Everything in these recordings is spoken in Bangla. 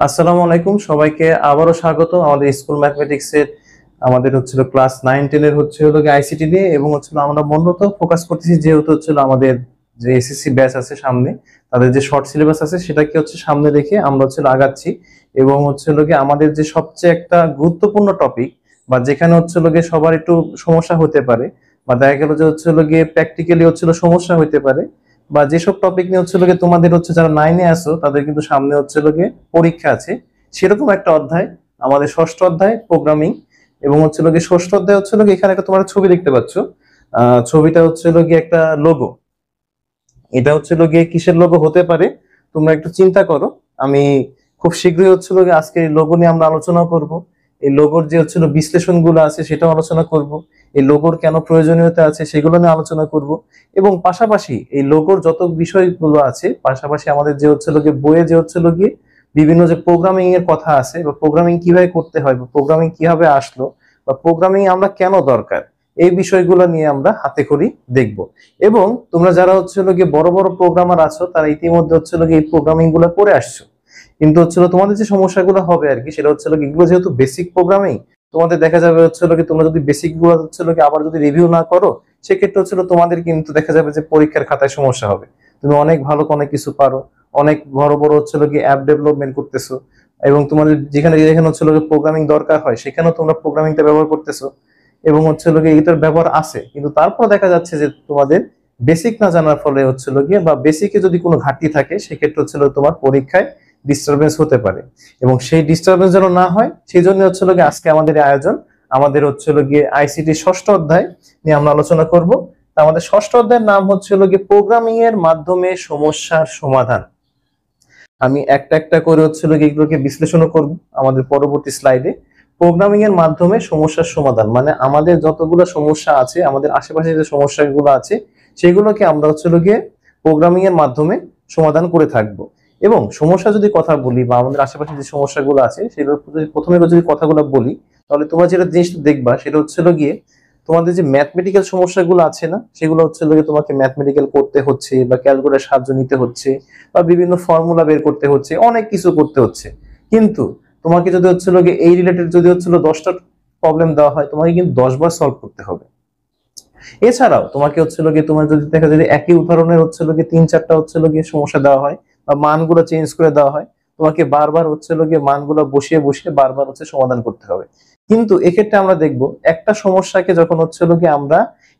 আসসালামু আলাইকুম সবাইকে আবারও স্বাগত আমাদের স্কুল ম্যাথমেটিক্সের আমাদের হচ্ছিল ক্লাস 9-10 এর হলো আইসিটি নিয়ে এবং আমরা মূলত ফোকাস করতেছি যেহেতু আমাদের যে এসএসসি ব্যাচ আছে সামনে তাদের যে শর্ট সিলেবাস আছে সেটাকে সামনে রেখে আমরা আগাচ্ছি এবং আমাদের যে সবচেয়ে একটা গুরুত্বপূর্ণ টপিক বা যেখানে সবার একটু সমস্যা হতে পারে বা দেখা গেল যে প্র্যাকটিক্যালি সমস্যা হতে পারে বা যেসব টপিক নিয়ে তোমাদের যারা 9-এ আসো তাদের কিন্তু সামনে পরীক্ষা আছে সেরকম একটা অধ্যায় আমাদের ষষ্ঠ অধ্যায় প্রোগ্রামিং এবং ষষ্ঠ অধ্যায় এখানে একটা তোমরা ছবি দেখতে পাচ্ছ। ছবিটা একটা লোগো। এটা কিসের লোগো হতে পারে তোমরা একটু চিন্তা করো। আমি খুব শীঘ্রই আজকে এই লোগো নিয়ে আমরা আলোচনা করব। এই লোগোর যে বিশ্লেষণ গুলো আছে সেটাও আলোচনা করব। এই লোগোর কেন প্রয়োজনীয়তা আছে সেগুলো নিয়ে আলোচনা করব এবং পাশাপাশি এই লোগোর যত বিষয়গুলো আছে পাশাপাশি আমাদের যে বইয়ে যে গিয়ে বিভিন্ন যে প্রোগ্রামিং এর কথা আছে বা প্রোগ্রামিং কিভাবে করতে হয় বা প্রোগ্রামিং কিভাবে আসলো বা প্রোগ্রামিং আমরা কেন দরকার এই বিষয়গুলো নিয়ে আমরা হাতে খড়ি দেখব। এবং তোমরা যারা গিয়ে বড় বড় প্রোগ্রামার আছো তারা ইতিমধ্যে এই প্রোগ্রামিং গুলো করে আসছো, কিন্তু তোমাদের যে সমস্যাগুলো হবে আর কি সেটা এগুলো যেহেতু বেসিক প্রোগ্রামিং তোমাদের দেখা যাবে তোমরা যদি বেসিক গুলো আবার যদি রিভিউ না করো সেক্ষেত্রে তোমাদের কিন্তু দেখা যাবে যে পরীক্ষার খাতায় সমস্যা হবে। তুমি অনেক ভালো অনেক কিছু পারো, অনেক বড় বড় কি অ্যাপ ডেভেলপমেন্ট করতেছো এবং তোমাদের যেখানে যেখানে প্রোগ্রামিং দরকার হয় সেখানেও তোমরা প্রোগ্রামিংটা ব্যবহার করতেছো এবং এটার ব্যবহার আছে, কিন্তু তারপর দেখা যাচ্ছে যে তোমাদের বেসিক না জানার ফলে গিয়ে বা বেসিকে যদি কোনো ঘাটতি থাকে সেক্ষেত্রে তোমার পরীক্ষায় ডিস্টারবেন্স হতে পারে এবং সেই ডিস্টারবেন্স যেন না হয় সেই জন্য আজকে আমাদের আয়োজন। আমাদের গিয়ে আইসিটি ষষ্ঠ অধ্যায় নিয়ে আমরা আলোচনা করব। আমাদের ষষ্ঠ অধ্যায়ের নাম গিয়ে প্রোগ্রামিং এর মাধ্যমে সমস্যার সমাধান। আমি একটা একটা করে এগুলোকে বিশ্লেষণও করব আমাদের পরবর্তী স্লাইডে। প্রোগ্রামিং এর মাধ্যমে সমস্যার সমাধান মানে আমাদের যতগুলো সমস্যা আছে আমাদের আশেপাশে যে সমস্যাগুলো আছে সেগুলোকে আমরা গিয়ে প্রোগ্রামিং এর মাধ্যমে সমাধান করে থাকবো। এবং সমস্যা যদি কথা বলি বা আমাদের আশেপাশে যে সমস্যাগুলো আছে সেগুলো প্রথমে যদি কথাগুলো বলি তাহলে তোমরা যেটা জিনিসটা দেখবা সেটা গিয়ে তোমাদের যে ম্যাথমেটিক্যাল সমস্যাগুলো আছে না সেগুলো গিয়ে তোমাকে ম্যাথমেটিক্যাল করতে হচ্ছে বা ক্যালকুলেটর সাহায্য নিতে হচ্ছে বা বিভিন্ন ফর্মুলা বের করতে হচ্ছে, অনেক কিছু করতে হচ্ছে। কিন্তু তোমাকে যদি গিয়ে এই রিলেটেড যদি 10টা প্রবলেম দেওয়া হয় তোমাকে কিন্তু 10 বার সলভ করতে হবে। এছাড়াও তোমাকে গিয়ে তোমার যদি দেখা যায় একই উদাহরণের গিয়ে 3-4টা গিয়ে সমস্যা দেওয়া হয় বা মানগুলো চেঞ্জ করে দেওয়া হয় তোমাকে বারবার গিয়ে মানগুলো বসিয়ে বসিয়ে বারবার সমাধান করতে হবে। কিন্তু এক্ষেত্রে আমরা দেখব একটা সমস্যাকে যখন গিয়ে আমরা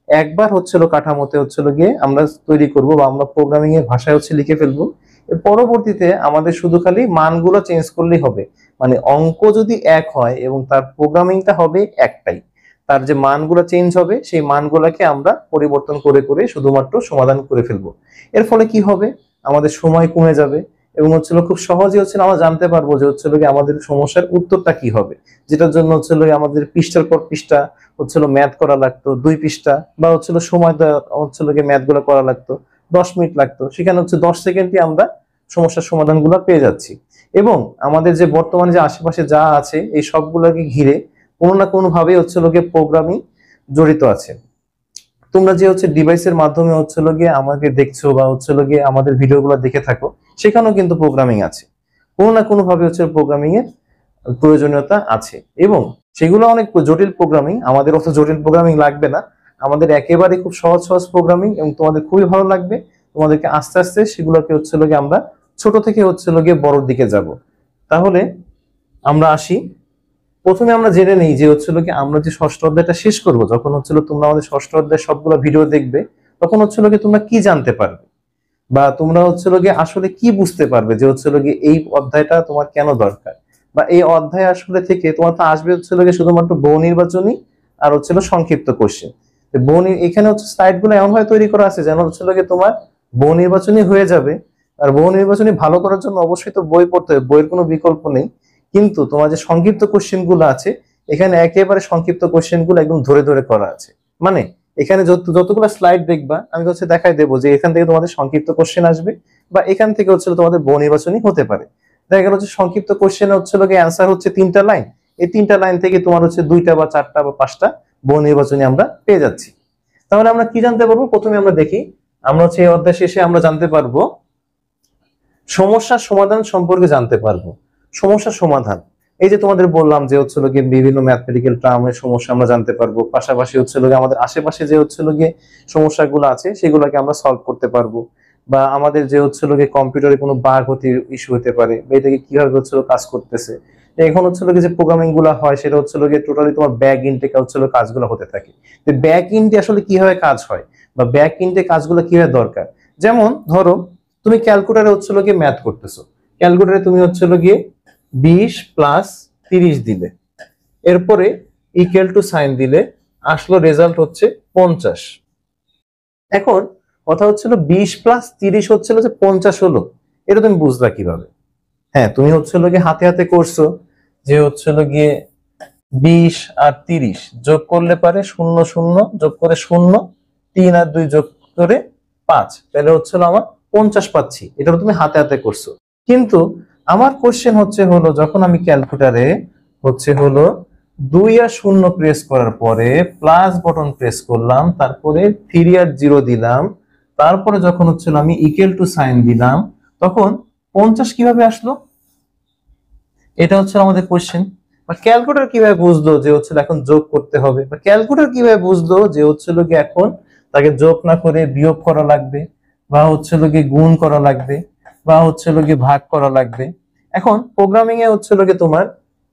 একবার কাঠামোতে গিয়ে আমরা তৈরি করব বা আমরা প্রোগ্রামিং এর ভাষায় লিখে ফেলবো, এর পরবর্তীতে আমাদের শুধু খালি মানগুলো চেঞ্জ করলেই হবে। মানে অঙ্ক যদি এক হয় এবং তার প্রোগ্রামিংটা হবে একটাই, তার যে মানগুলো চেঞ্জ হবে সেই মানগুলোকে আমরা পরিবর্তন করে করে শুধুমাত্র সমাধান করে ফেলবো। এর ফলে কি হবে আমাদের সময় কমে যাবে এবং খুব সহজে আমরা জানতে পারবো যে আমাদের সমস্যার উত্তরটা কি হবে, যেটার জন্য আমাদের পৃষ্ঠার পর পৃষ্ঠা ম্যাথ করা লাগতো 2 পৃষ্ঠা বা সময় ম্যাথ গুলো করা লাগতো 10 মিনিট লাগতো, সেখানে 10 সেকেন্ডে আমরা সমস্যার সমাধানগুলো পেয়ে যাচ্ছি। এবং আমাদের যে বর্তমানে যে আশেপাশে যা আছে এই সবগুলোকে ঘিরে কোনো না কোনো ভাবে প্রোগ্রামিং জড়িত আছে। তোমরা যে ডিভাইসের মাধ্যমে গিয়ে আমাকে দেখছো বা গিয়ে আমাদের ভিডিওগুলো দেখে থাকো সেখানেও কিন্তু প্রোগ্রামিং আছে, কোনো না কোনো ভাবে প্রোগ্রামিং এর প্রয়োজনীয়তা আছে এবং সেগুলো অনেক জটিল প্রোগ্রামিং। আমাদের অত জটিল প্রোগ্রামিং লাগবে না, আমাদের একেবারে খুব সহজ সহজ প্রোগ্রামিং এবং তোমাদের খুবই ভালো লাগবে। তোমাদেরকে আস্তে আস্তে সেগুলোকে গিয়ে আমরা ছোট থেকে গিয়ে বড়র দিকে যাব। তাহলে আমরা আসি, প্রথমে আমরা জেনে নেই যে কি আমরা যে ষষ্ঠ অধ্যায়টা শেষ করব যখন তোমরা আমাদের ষষ্ঠ অধ্যায় সবগুলো ভিডিও দেখবে তখন কি তোমরা কি জানতে পারবে বা তোমরা গিয়ে আসলে কি বুঝতে পারবে যে গিয়ে এই অধ্যায়টা তোমার কেন দরকার বা এই অধ্যায় আসলে থেকে তোমার তো আসবে গিয়ে শুধুমাত্র বহু নির্বাচনী আর সংক্ষিপ্ত কোশ্চেন। এখানে স্লাইড গুলো এমন ভাবে তৈরি করা আছে যেন গিয়ে তোমার বহু নির্বাচনী হয়ে যাবে। আর বহু নির্বাচনী ভালো করার জন্য অবশ্যই তো বই পড়তে হবে, বইয়ের কোনো বিকল্প নেই, কিন্তু তোমার যে সংক্ষিপ্ত কোশ্চেন গুলো আছে এখানে একেবারে সংক্ষিপ্ত কোশ্চেন গুলো একদম ধরে ধরে করা আছে। মানে এখানে যতগুলো স্লাইড দেখবা আমি দেখাই দেবো যে এখান থেকে তোমাদের সংক্ষিপ্ত কোশ্চেন আসবে বা এখান থেকে তোমাদের বহু নির্বাচনী হতে পারে। দেখা গেল সংক্ষিপ্ত কোশ্চেন অ্যান্সার 3টা লাইন, এই 3টা লাইন থেকে তোমার 2টা বা 4টা বা 5টা বহু নির্বাচনী আমরা পেয়ে যাচ্ছি। তাহলে আমরা কি জানতে পারবো, প্রথমে আমরা দেখি আমরা এই অধ্যায় শেষে আমরা জানতে পারবো সমস্যার সমাধান সম্পর্কে জানতে পারবো। সমস্যার সমাধান। এই যে তোমাদের বললাম যে হচ্ছে গিয়ে বিভিন্ন ম্যাথমেটিক্যাল টার্মের সমস্যা আমরা জানতে পারবো, পাশাপাশি হচ্ছে গিয়ে আমাদের আশেপাশে যে হচ্ছে গিয়ে সমস্যাগুলো আছে সেগুলোকে আমরা সলভ করতে পারবো, বা আমাদের যে হচ্ছে গিয়ে কম্পিউটারে কোনো বাগ হতে ইস্যু হতে পারে, বা এটাকে কিভাবে হচ্ছে কাজ করতেছে। এখন হচ্ছে গিয়ে যে প্রোগ্রামিং গুলো হয় সেটা হচ্ছে গিয়ে টোটালি তোমার ব্যাক ইনটেক হচ্ছে কাজগুলো হতে থাকে। তো ব্যাক ইনটে আসলে কিভাবে কাজ হয় বা ব্যাক ইনটে কাজগুলো কিভাবে দরকার, যেমন ধরো তুমি ক্যালকুলেটরে হচ্ছে গিয়ে ম্যাথ করতেছো, ক্যালকুলেটরে তুমি হচ্ছে গিয়ে 20 প্লাস 30 দিলে, এরপরে ইকুয়াল টু সাইন দিলে, আসলো রেজাল্ট হচ্ছে 50। এখন কথা হচ্ছিল 20 প্লাস 30 হচ্ছিল যে 50 হলো, এটা তুমি বুঝলা কিভাবে? হ্যাঁ, তুমি হচ্ছিল গিয়ে হাতে হাতে করছো যে হচ্ছিল গিয়ে 20 আর 30 যোগ করলে পারে 0 0 যোগ করে 0, 3 আর 2 যোগ করে 5, তাহলে হচ্ছিল আমার 50 পাচ্ছি। এটা তুমি হাতে হাতে করছো। কিন্তু আমার কোশ্চেন হচ্ছে হলো যখন আমি ক্যালকুলেটরে হচ্ছে হলো 2 আর 0 প্রেস করার পরে প্লাস বটন প্রেস করলাম, তারপরে 3 আর 0 দিলাম, তারপরে যখন হচ্ছিল আমি ইকুয়াল টু সাইন দিলাম, তখন 50 কিভাবে আসলো? এটা হচ্ছে আমাদের কোশ্চেন। বা ক্যালকুলেটর কিভাবে বুঝলো যে হচ্ছে এখন যোগ করতে হবে, বা ক্যালকুলেটর কিভাবে বুঝলো যে হচ্ছে কি এখন তাকে যোগ না করে বিয়োগ করা লাগবে, বা হচ্ছে কি গুণ করা লাগবে, বা হচ্ছে কি ভাগ করা লাগবে। এখন প্রোগ্রামিং এ হচ্ছে কি তোমার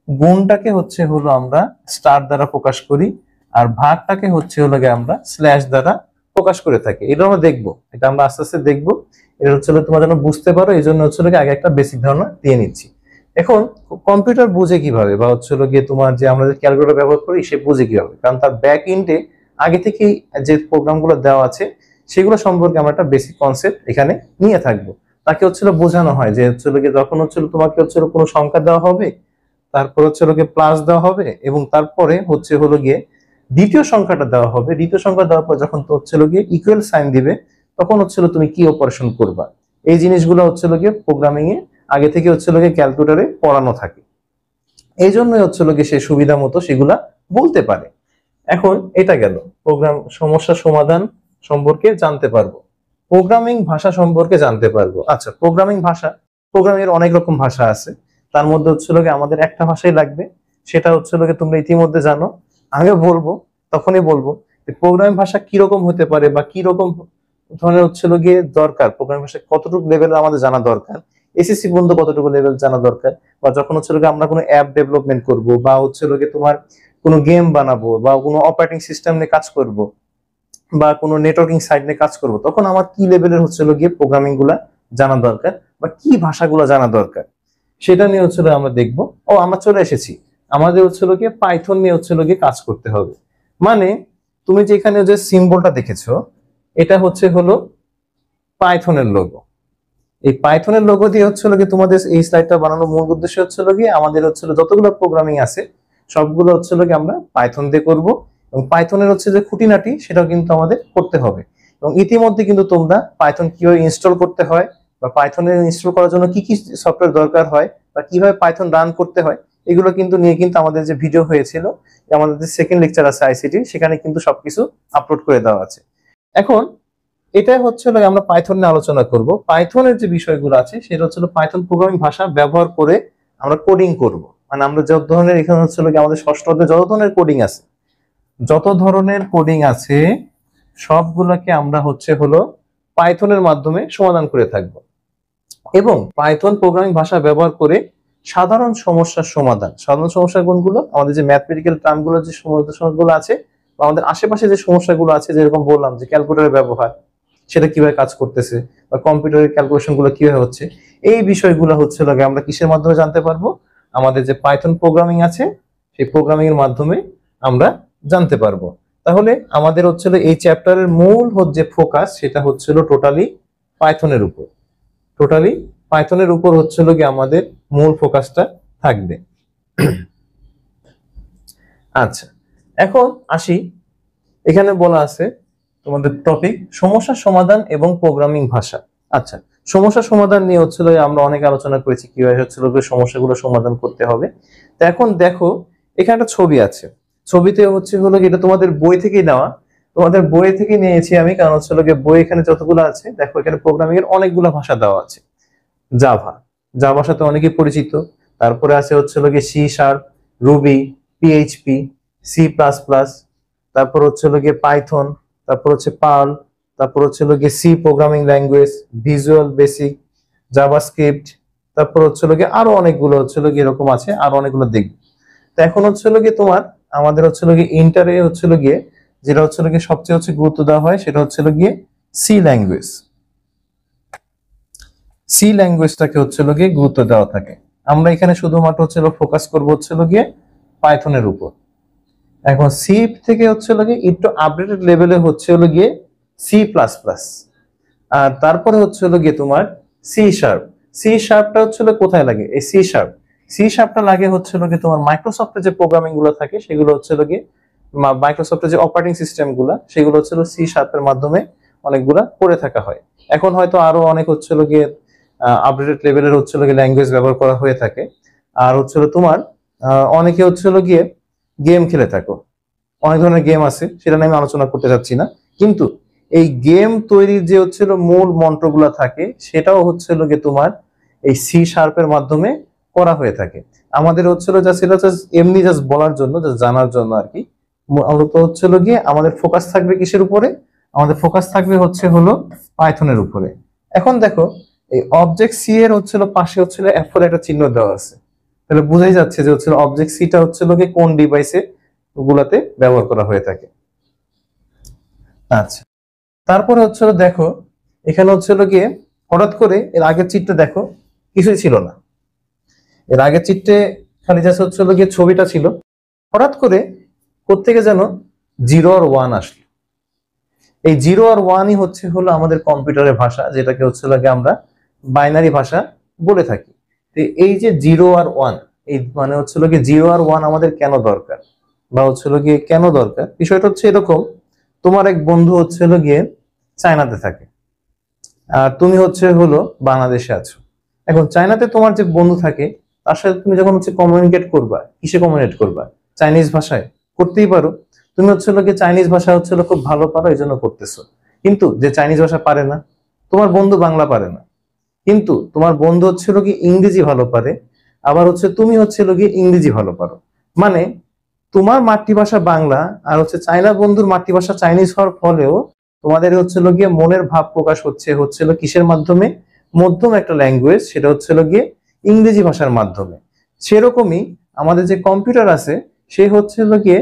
গুণটাকে হচ্ছে হলো আমরা স্টার দ্বারা প্রকাশ করি, আর ভাগটাকে হচ্ছে হলো আমরা স্ল্যাশ দ্বারা প্রকাশ করে থাকি। এটা আমরা দেখবো, এটা আমরা আস্তে আস্তে দেখবো। এটা হচ্ছে তোমার যেন বুঝতে পারো এই জন্য হচ্ছে আগে একটা বেসিক ধারণা দিয়ে নিচ্ছি। এখন কম্পিউটার বুঝে কিভাবে, বা হচ্ছে গিয়ে তোমার যে আমরা যে ক্যালকুলেটর ব্যবহার করি সে বুঝে কিভাবে, কারণ তার ব্যাক এন্ডে আগে থেকেই যে প্রোগ্রামগুলো দেওয়া আছে সেগুলো সম্পর্কে আমরা একটা বেসিক কনসেপ্ট এখানে নিয়ে থাকবো। তাকে হচ্ছিল বোঝানো হয় যে হচ্ছিল গিয়ে যখন হচ্ছিল তোমাকে হচ্ছিল কোনো সংখ্যা দেওয়া হবে, তারপর হচ্ছে গিয়ে প্লাস দেওয়া হবে, এবং তারপরে হচ্ছে হলো গিয়ে দ্বিতীয় সংখ্যাটা দেওয়া হবে, দ্বিতীয় সংখ্যা দেওয়ার পর যখন তো হচ্ছে গিয়ে ইকুয়াল সাইন দিবে, তখন হচ্ছিল তুমি কি অপারেশন করবা। এই জিনিসগুলো হচ্ছিল গিয়ে প্রোগ্রামিং এ আগে থেকে হচ্ছিল গিয়ে ক্যালকুলেটরে পড়ানো থাকে, এই জন্যই হচ্ছিল গিয়ে সে সুবিধা মতো সেগুলা বলতে পারে। এখন এটা গেল প্রোগ্রাম সমস্যা সমাধান সম্পর্কে জানতে পারবো, প্রোগ্রামিং ভাষা সম্পর্কে জানতে পারবো। আচ্ছা, প্রোগ্রামিং ভাষা, প্রোগ্রামিং এর অনেক রকম ভাষা আছে, তার মধ্যে হচ্ছিল গিয়ে আমাদের একটা ভাষাই লাগবে, সেটা হচ্ছিল গিয়ে তোমরা ইতিমধ্যে জানো, আমিও বলবো, তখনই বলবো যে প্রোগ্রামিং ভাষা কি রকম হতে পারে বা কি রকম ধরনের হচ্ছিল গিয়ে দরকার, প্রোগ্রামিং ভাষা কতটুকু লেভেলের আমাদের জানা দরকার, এসএসসি পর্যন্ত কতটুকু লেভেল জানা দরকার, বা যখন হচ্ছে আমরা কোনো অ্যাপ ডেভেলপমেন্ট করব, বা হচ্ছে তোমার কোনো গেম বানাবো, বা কোনো অপারেটিং সিস্টেম নিয়ে কাজ করব, বা কোনো নেটওয়ার্কিং সাইট নিয়ে কাজ করব, তখন আমার কি লেভেলের হচ্ছে গিয়ে প্রোগ্রামিং গুলা জানা দরকার, বা কি ভাষাগুলো জানা দরকার, সেটা নিয়ে হচ্ছে আমরা দেখব। ও আমরা চলে এসেছি, আমাদের হচ্ছে গিয়ে পাইথন নিয়ে হচ্ছে গিয়ে কাজ করতে হবে। মানে তুমি যে এখানে যে সিম্বলটা দেখেছো, এটা হচ্ছে হলো পাইথনের লোগো। এই পাইথনের লোগো দিয়ে হচ্ছে গিয়ে তোমাদের এই স্লাইডটা বানানোর মূল উদ্দেশ্য হচ্ছে গিয়ে আমাদের হচ্ছে যতগুলো প্রোগ্রামিং আছে সবগুলো হচ্ছে গিয়ে আমরা পাইথন দিয়ে করব, এবং পাইথনের হচ্ছে যে খুঁটিনাটি সেটাও কিন্তু আমাদের করতে হবে। এবং ইতিমধ্যে কিন্তু তোমরা পাইথন কিভাবে ইনস্টল করতে হয়, বা পাইথনের ইনস্টল করার জন্য কি কি সফটওয়্যার দরকার হয়, বা কিভাবে পাইথন রান করতে হয়, এগুলো কিন্তু নিয়ে কিন্তু আমাদের যে ভিডিও হয়েছিল, আমাদের যে সেকেন্ড লেকচার আছে আইসিটি, সেখানে কিন্তু সবকিছু আপলোড করে দেওয়া আছে। এখন এটাই হচ্ছে আমরা পাইথন নিয়ে আলোচনা করব। পাইথনের যে বিষয়গুলো আছে সেটা হচ্ছে পাইথন প্রোগ্রামিং ভাষা ব্যবহার করে আমরা কোডিং করব। মানে আমরা যত ধরনের এখানে হচ্ছে আমাদের ষষ্ঠ অধ্যায়ে যত ধরনের কোডিং আছে, যত ধরনের কোডিং আছে সবগুলোকে আমরা হচ্ছে হলো পাইথনের মাধ্যমে সমাধান করে থাকব। এবং পাইথন প্রোগ্রামিং ভাষা ব্যবহার করে সাধারণ সমস্যার সমাধান, সাধারণ সমস্যার কোনগুলো, আমাদের যে ম্যাথমেটিক্যাল টার্মগুলো যে সমস্যাগুলো আছে, বা আমাদের আশেপাশে যে সমস্যাগুলো আছে, যেরকম বললাম যে ক্যালকুলেটরের ব্যবহার সেটা কিভাবে কাজ করতেছে, বা কম্পিউটারের ক্যালকুলেশন গুলো কিভাবে হচ্ছে, এই বিষয়গুলো হচ্ছে লাগে আমরা কিসের মাধ্যমে জানতে পারবো, আমাদের যে পাইথন প্রোগ্রামিং আছে সেই প্রোগ্রামিং এর মাধ্যমে আমরা জানতে পারবো। তাহলে আমাদের হচ্ছিল এই চ্যাপ্টারের মূল যে ফোকাস সেটা হচ্ছিল টোটালি পাইথনের উপর, টোটালি পাইথনের উপর হচ্ছিল কি আমাদের মূল ফোকাসটা থাকবে। আচ্ছা, এখন আসি, এখানে বলা আছে তোমাদের টপিক সমস্যা সমাধান এবং প্রোগ্রামিং ভাষা। আচ্ছা, সমস্যা সমাধান নিয়ে হচ্ছিল আমরা অনেক আলোচনা করেছি কিভাবে হচ্ছিল সমস্যাগুলো সমাধান করতে হবে। তো এখন দেখো এখানে একটা ছবি আছে, ছবিতে হচ্ছে হলো এটা তোমাদের বই থেকেই নেওয়া, তোমাদের বই থেকে নিয়েছি আমি, কারণ হচ্ছে বই এখানে যতগুলো আছে দেখো এখানে প্রোগ্রামিং এর অনেকগুলো ভাষা দেওয়া আছে। জাভা, জাভার সাথে অনেকেই পরিচিত, তারপরে আছে হচ্ছে হলো গিয়ে C sharp, Ruby, PHP, C plus plus, তারপর হচ্ছে হলো গিয়ে পাইথন, তারপর হচ্ছে পার্ল, তারপর হচ্ছে হলো গিয়ে C programming language, Visual Basic, JavaScript, তারপর হচ্ছে হলো গিয়ে আরো অনেকগুলো হচ্ছে হলো গিয়ে এরকম আছে, আরো অনেকগুলো দেখবে। তো এখন হচ্ছে হলো গিয়ে তোমার আমাদের হচ্ছে হলো গিয়ে ইন্টারে হচ্ছে হলো গিয়ে যেটা হচ্ছে হলো গিয়ে সবচেয়ে হচ্ছে গুরুত্ব দেওয়া হয় সেটা হচ্ছে হলো গিয়ে সি ল্যাঙ্গুয়েজ। সি ল্যাঙ্গুয়েজটাকে হচ্ছে হলো গিয়ে গুরুত্ব দেওয়া থাকে। আমরা এখানে শুধুমাত্র হচ্ছে ফোকাস করবো হচ্ছে হলো গিয়ে পাইথনের উপর। এখন সি থেকে হচ্ছে হলো গিয়ে একটু আপডেটেড লেভেলে হচ্ছে হলো গিয়ে সি প্লাস প্লাস, আর তারপরে হচ্ছে হলো গিয়ে তোমার সি শার্প। সি শার্পটা হচ্ছে হলো কোথায় লাগে? এই সি শার্প, সি শার্পটা লাগে হচ্ছে হলো গিয়ে তোমার মাইক্রোসফটের যে প্রোগ্রামিং গুলো থাকে সেগুলো হচ্ছে হলো গিয়ে মাইক্রোসফটের যে অপারেটিং সিস্টেম গুলা সেগুলো হচ্ছে সি শার্পের মাধ্যমে অনেকগুলা করে থাকা হয়। এখন হয়তো আরো অনেক হচ্ছে হলো গিয়ে আপডেটেড লেভেলের হচ্ছে হলো গিয়ে ল্যাঙ্গুয়েজ ব্যবহার করা হয়ে থাকে। আর হচ্ছে হলো তোমার অনেকে হচ্ছে হলো গিয়ে গেম খেলে থাকো, অনেক ধরনের গেম আছে, সেটা নিয়ে আমি আলোচনা করতে চাচ্ছি না। কিন্তু এই গেম তৈরির যে হচ্ছিল মূল মন্ত্রগুলা থাকে সেটাও হচ্ছিল গিয়ে তোমার এই সি শার্পের মাধ্যমে করা হয়ে থাকে। আমাদের হচ্ছিল যা সেটা এমনি জাস্ট বলার জন্য, জাস্ট জানার জন্য আর কি। মূলত হচ্ছিল গিয়ে আমাদের ফোকাস থাকবে কিসের উপরে? আমাদের ফোকাস থাকবে হচ্ছে হলো পাইথনের উপরে। এখন দেখো এই অবজেক্ট সি এর হচ্ছিল পাশে হচ্ছিল F4 একটা চিহ্ন দেওয়া আছে, তাহলে বোঝাই যাচ্ছে যে হচ্ছিল অবজেক্ট সিটা হচ্ছিল গিয়ে কোন ডিভাইসে গুলাতে ব্যবহার করা হয়ে থাকে। আচ্ছা, তারপরে হচ্ছিল দেখো এখানে হচ্ছিল গিয়ে হঠাৎ করে এর আগের চিত্রে দেখো কিছুই ছিল না, এর আগের চিত্রে খালি জাস্ট হচ্ছিল গিয়ে ছবিটা ছিল, হঠাৎ করে কোত্থেকে যেন 0 আর 1 আসলো। এই 0 আর 1ই হচ্ছে হলো আমাদের কম্পিউটারের ভাষা, যেটাকে হচ্ছে লাগে আমরা বাইনারি ভাষা বলে থাকি। তো এই যে 0 আর 1, এই মানে হচ্ছে গিয়ে 0 আর 1 আমাদের কেন দরকার বা হচ্ছে গিয়ে কেন দরকার, বিষয়টা হচ্ছে এরকম। তোমার এক বন্ধু হচ্ছে গিয়ে চায়নাতে থাকে, আর তুমি হচ্ছে হলো বাংলাদেশে আছো। এখন চায়নাতে তোমার যে বন্ধু থাকে তার সাথে তুমি যখন হচ্ছে কমিউনিকেট করবা, কিসে কমিউনিকেট করবা? চাইনিজ ভাষায় করতেই পারো। তুমি হচ্ছে গিয়ে চাইনিজ ভাষা হচ্ছে খুব ভালো পারো, এই জন্য করতেছো। কিন্তু যে চাইনিজ ভাষা পারে না, তোমার বন্ধু বাংলা পারে না, কিন্তু তোমার বন্ধু হচ্ছে কি ইংরেজি ভালো পারে, আবার হচ্ছে তুমি হচ্ছে গিয়ে ইংরেজি ভালো পারো। মানে তোমার মাতৃভাষা বাংলা আর হচ্ছে চায়না বন্ধুর মাতৃভাষা চাইনিজ হওয়ার ফলেও তোমাদের হচ্ছিল গিয়ে মনের ভাব প্রকাশ হচ্ছিল কিসের মাধ্যমে? মধ্যম একটা ল্যাঙ্গুয়েজ, সেটা হচ্ছিল গিয়ে ইংরেজি ভাষার মাধ্যমে। সেরকমই আমাদের যে কম্পিউটার আছে সে হচ্ছিল গিয়ে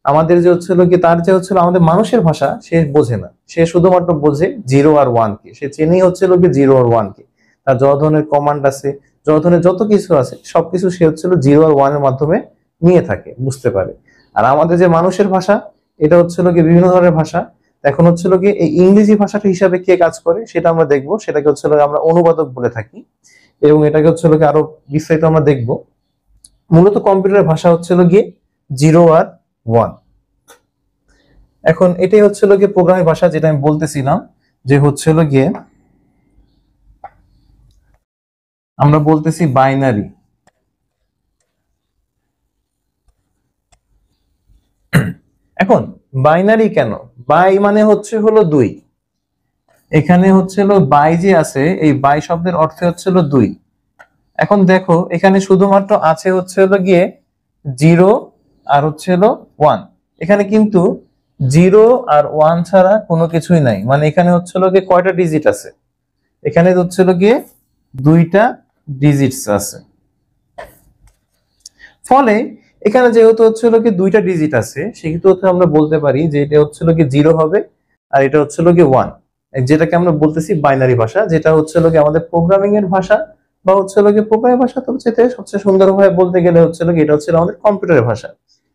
আমাদের যে হচ্ছিল গিয়ে তার যে হচ্ছিল আমাদের মানুষের ভাষা সে বোঝে না, সে শুধুমাত্র বোঝে 0 আর 1 কে, সে চেনেই হচ্ছিল গিয়ে 0 আর 1 কে। তার যত ধরনের কমান্ড আছে, যত ধরনের যত কিছু আছে সবকিছু সে হচ্ছিল 0 আর 1 এর মাধ্যমে নিয়ে থাকে, বুঝতে পারে। আর আমাদের যে মানুষের ভাষা এটা হচ্ছিল গিয়ে বিভিন্ন ধরনের ভাষা। এখন হচ্ছিল গিয়ে এই ইংরেজি ভাষাটা হিসাবে কে কাজ করে সেটা আমরা দেখবো, সেটাকে হচ্ছিল আমরা অনুবাদক বলে থাকি, এবং এটাকে হচ্ছিল গিয়ে আরো বিস্তারিত আমরা দেখবো। মূলত কম্পিউটারের ভাষা হচ্ছিল গিয়ে 0 আর 1। এখন এটাই হচ্ছিল গিয়ে প্রোগ্রামিং ভাষা, যেটা আমি বলতেছিলাম যে হচ্ছিল গিয়ে আমরা বলতেছি বাইনারি। এখন বাইনারি কেন? বাই মানে হচ্ছে হলো 2, এখানে হচ্ছে হলো বাই যে আছে এই বাই শব্দের অর্থ হচ্ছে হলো 2। এখন দেখো এখানে শুধুমাত্র আছে হচ্ছে হলো গিয়ে 0 আর হচ্ছে হলো 1, এখানে কিন্তু 0 আর 1 ছাড়া কোনো কিছুই নাই। মানে এখানে হচ্ছে হলো গিয়ে কয়টা ডিজিট আছে? এখানে হচ্ছে হলো গিয়ে 2টা ডিজিটস আছে। ফলে এখানে যেহেতু হচ্ছে হলো গিয়ে 2টা ডিজিট আছে সেহেতু আমরা বলতে পারি যে এটা হচ্ছে হলো গিয়ে 0 হবে আর এটা হচ্ছে হলো গিয়ে 1, যেটাকে আমরা বলতেছি বাইনারি ভাষা, যেটা হচ্ছে হলো গিয়ে আমাদের প্রোগ্রামিং এর ভাষা বা হচ্ছে হলো গিয়ে প্রোগ্রামিং ভাষা। তো সবচেয়ে সুন্দরভাবে বলতে গেলে হচ্ছে হলো গিয়ে এটা হচ্ছে আমাদের কম্পিউটারের ভাষা।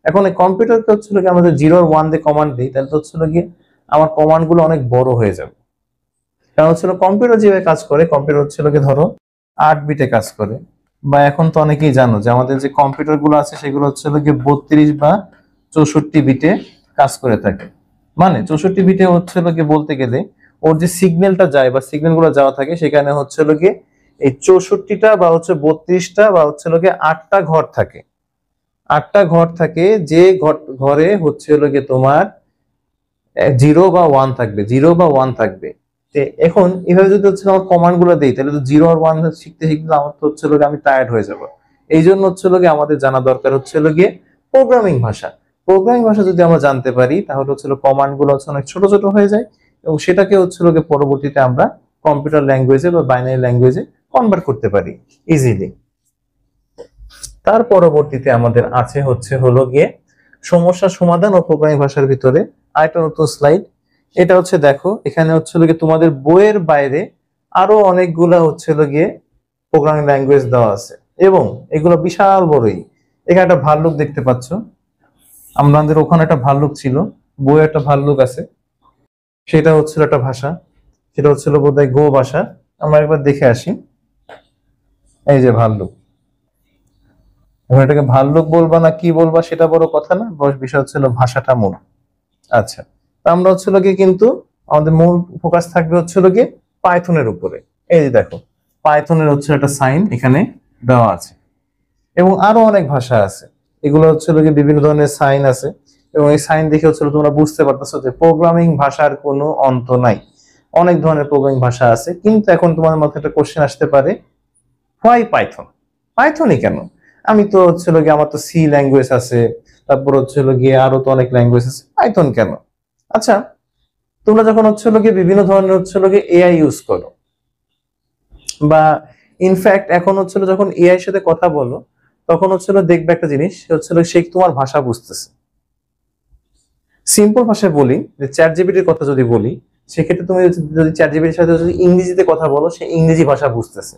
এখন এই কম্পিউটারকে হচ্ছে হলো গিয়ে আমাদের 0 আর 1 দিয়ে কমান্ড দিই, তাহলে হচ্ছে হলো গিয়ে আমার কমান্ড গুলো অনেক বড় হয়ে যাবে। কারণ হচ্ছে কম্পিউটার যেভাবে কাজ করে, কম্পিউটার হচ্ছে হলো গিয়ে ধরো 8 বিটে কাজ করে, বা এখন তো অনেকেই জানো যে আমাদের যে কম্পিউটার গুলো আছে সেগুলো হচ্ছে গিয়ে 32 বা 64 বিটে কাজ করে থাকে। মানে 64 বিটে হচ্ছে গিয়ে বলতে গেলে ওর যে সিগন্যালটা যায় বা সিগন্যাল গুলো যাওয়া থাকে সেখানে হচ্ছে গিয়ে এই 64টা বা হচ্ছে 32টা বা হচ্ছে গিয়ে 8টা ঘর থাকে। 8টা ঘর থাকে, যে ঘরে হচ্ছে গিয়ে তোমার 0 বা 1 থাকবে, 0 বা 1 থাকবে। এখন এভাবে যদি হচ্ছে আমার কমান্ড গুলো দিই তাহলে তো 0 আর 1 শিখতে শিখতে আমার তো হচ্ছে আমি টায়ার্ড হয়ে যাবো। এই জন্য হচ্ছে গিয়ে আমাদের জানা দরকার হচ্ছে গিয়ে প্রোগ্রামিং ভাষা। প্রোগ্রামিং ভাষা যদি আমরা জানতে পারি তাহলে হচ্ছে কমান্ড গুলো হচ্ছে অনেক ছোট ছোট হয়ে যায়, এবং সেটাকে হচ্ছে গিয়ে পরবর্তীতে আমরা কম্পিউটার ল্যাঙ্গুয়েজে বা বাইনারি ল্যাঙ্গুয়েজে কনভার্ট করতে পারি ইজিলি। তার পরবর্তীতে আমাদের আছে হচ্ছে গিয়ে সমস্যা সমাধান ও প্রোগ্রামিং ভাষার ভিতরে আরেকটা নতুন স্লাইড। এটা হচ্ছে দেখো, এখানে হচ্ছে গিয়ে তোমাদের বইয়ের বাইরে আরো অনেকগুলা হচ্ছে গিয়ে প্রোগ্রামিং ল্যাঙ্গুয়েজ দেওয়া আছে, এবং এগুলো বিশাল বড়ই। এখানে একটা ভাল্লুক দেখতে পাচ্ছ, আমাদের ওখানে একটা ভাল্লুক ছিল, বইয়ে একটা ভাল্লুক আছে, সেটা হচ্ছিল একটা ভাষা, সেটা হচ্ছিল বোধহয় গো ভাষা। আমরা একবার দেখে আসি। এই যে ভাল্লুক, এখন এটাকে ভাল্লুক বলবা না কি বলবা সেটা বড় কথা না, বিষয় হচ্ছিল ভাষাটা মূল। আচ্ছা, আমরা হচ্ছিল গিয়ে কিন্তু আমাদের মূল ফোকাস থাকবে হচ্ছিল গিয়ে পাইথনের উপরে। এই যে দেখো, পাইথনের হচ্ছে একটা সাইন এখানে দেওয়া আছে, এবং আরো অনেক ভাষা আছে। এগুলো হচ্ছে গিয়ে বিভিন্ন ধরনের সাইন আছে, এবং এই সাইন দেখে হচ্ছে তোমরা বুঝতে পারতেছো যে প্রোগ্রামিং ভাষার কোনো অন্ত নাই। অনেক ধরনের প্রোগ্রামিং ভাষা আছে, কিন্তু এখন তোমার মাথায় একটা কোশ্চেন আসতে পারে, হোয়াই পাইথন? পাইথনই কেন? আমি তো হচ্ছে গিয়ে আমার তো সি ল্যাঙ্গুয়েজ আছে, তারপর হচ্ছে গিয়ে আরো তো অনেক ল্যাঙ্গুয়েজ আছে, পাইথন কেন? আচ্ছা, তোমরা যখন হচ্ছে গিয়ে বিভিন্ন ধরনের হচ্ছে গিয়ে এআই ইউজ করো, বা ইনফ্যাক্ট এখন হচ্ছে যখন এআই এর সাথে কথা বলো, তখন হচ্ছে দেখবে একটা জিনিস হচ্ছে সে তোমার ভাষা বুঝতেছে। সিম্পল ভাষায় বলি, যে চ্যাট জিপিটির কথা যদি বলি, সেক্ষেত্রে তুমি যদি চ্যাট জিপিটির সাথে যদি ইংরেজিতে কথা বলো, সে ইংরেজি ভাষা বুঝতেছে।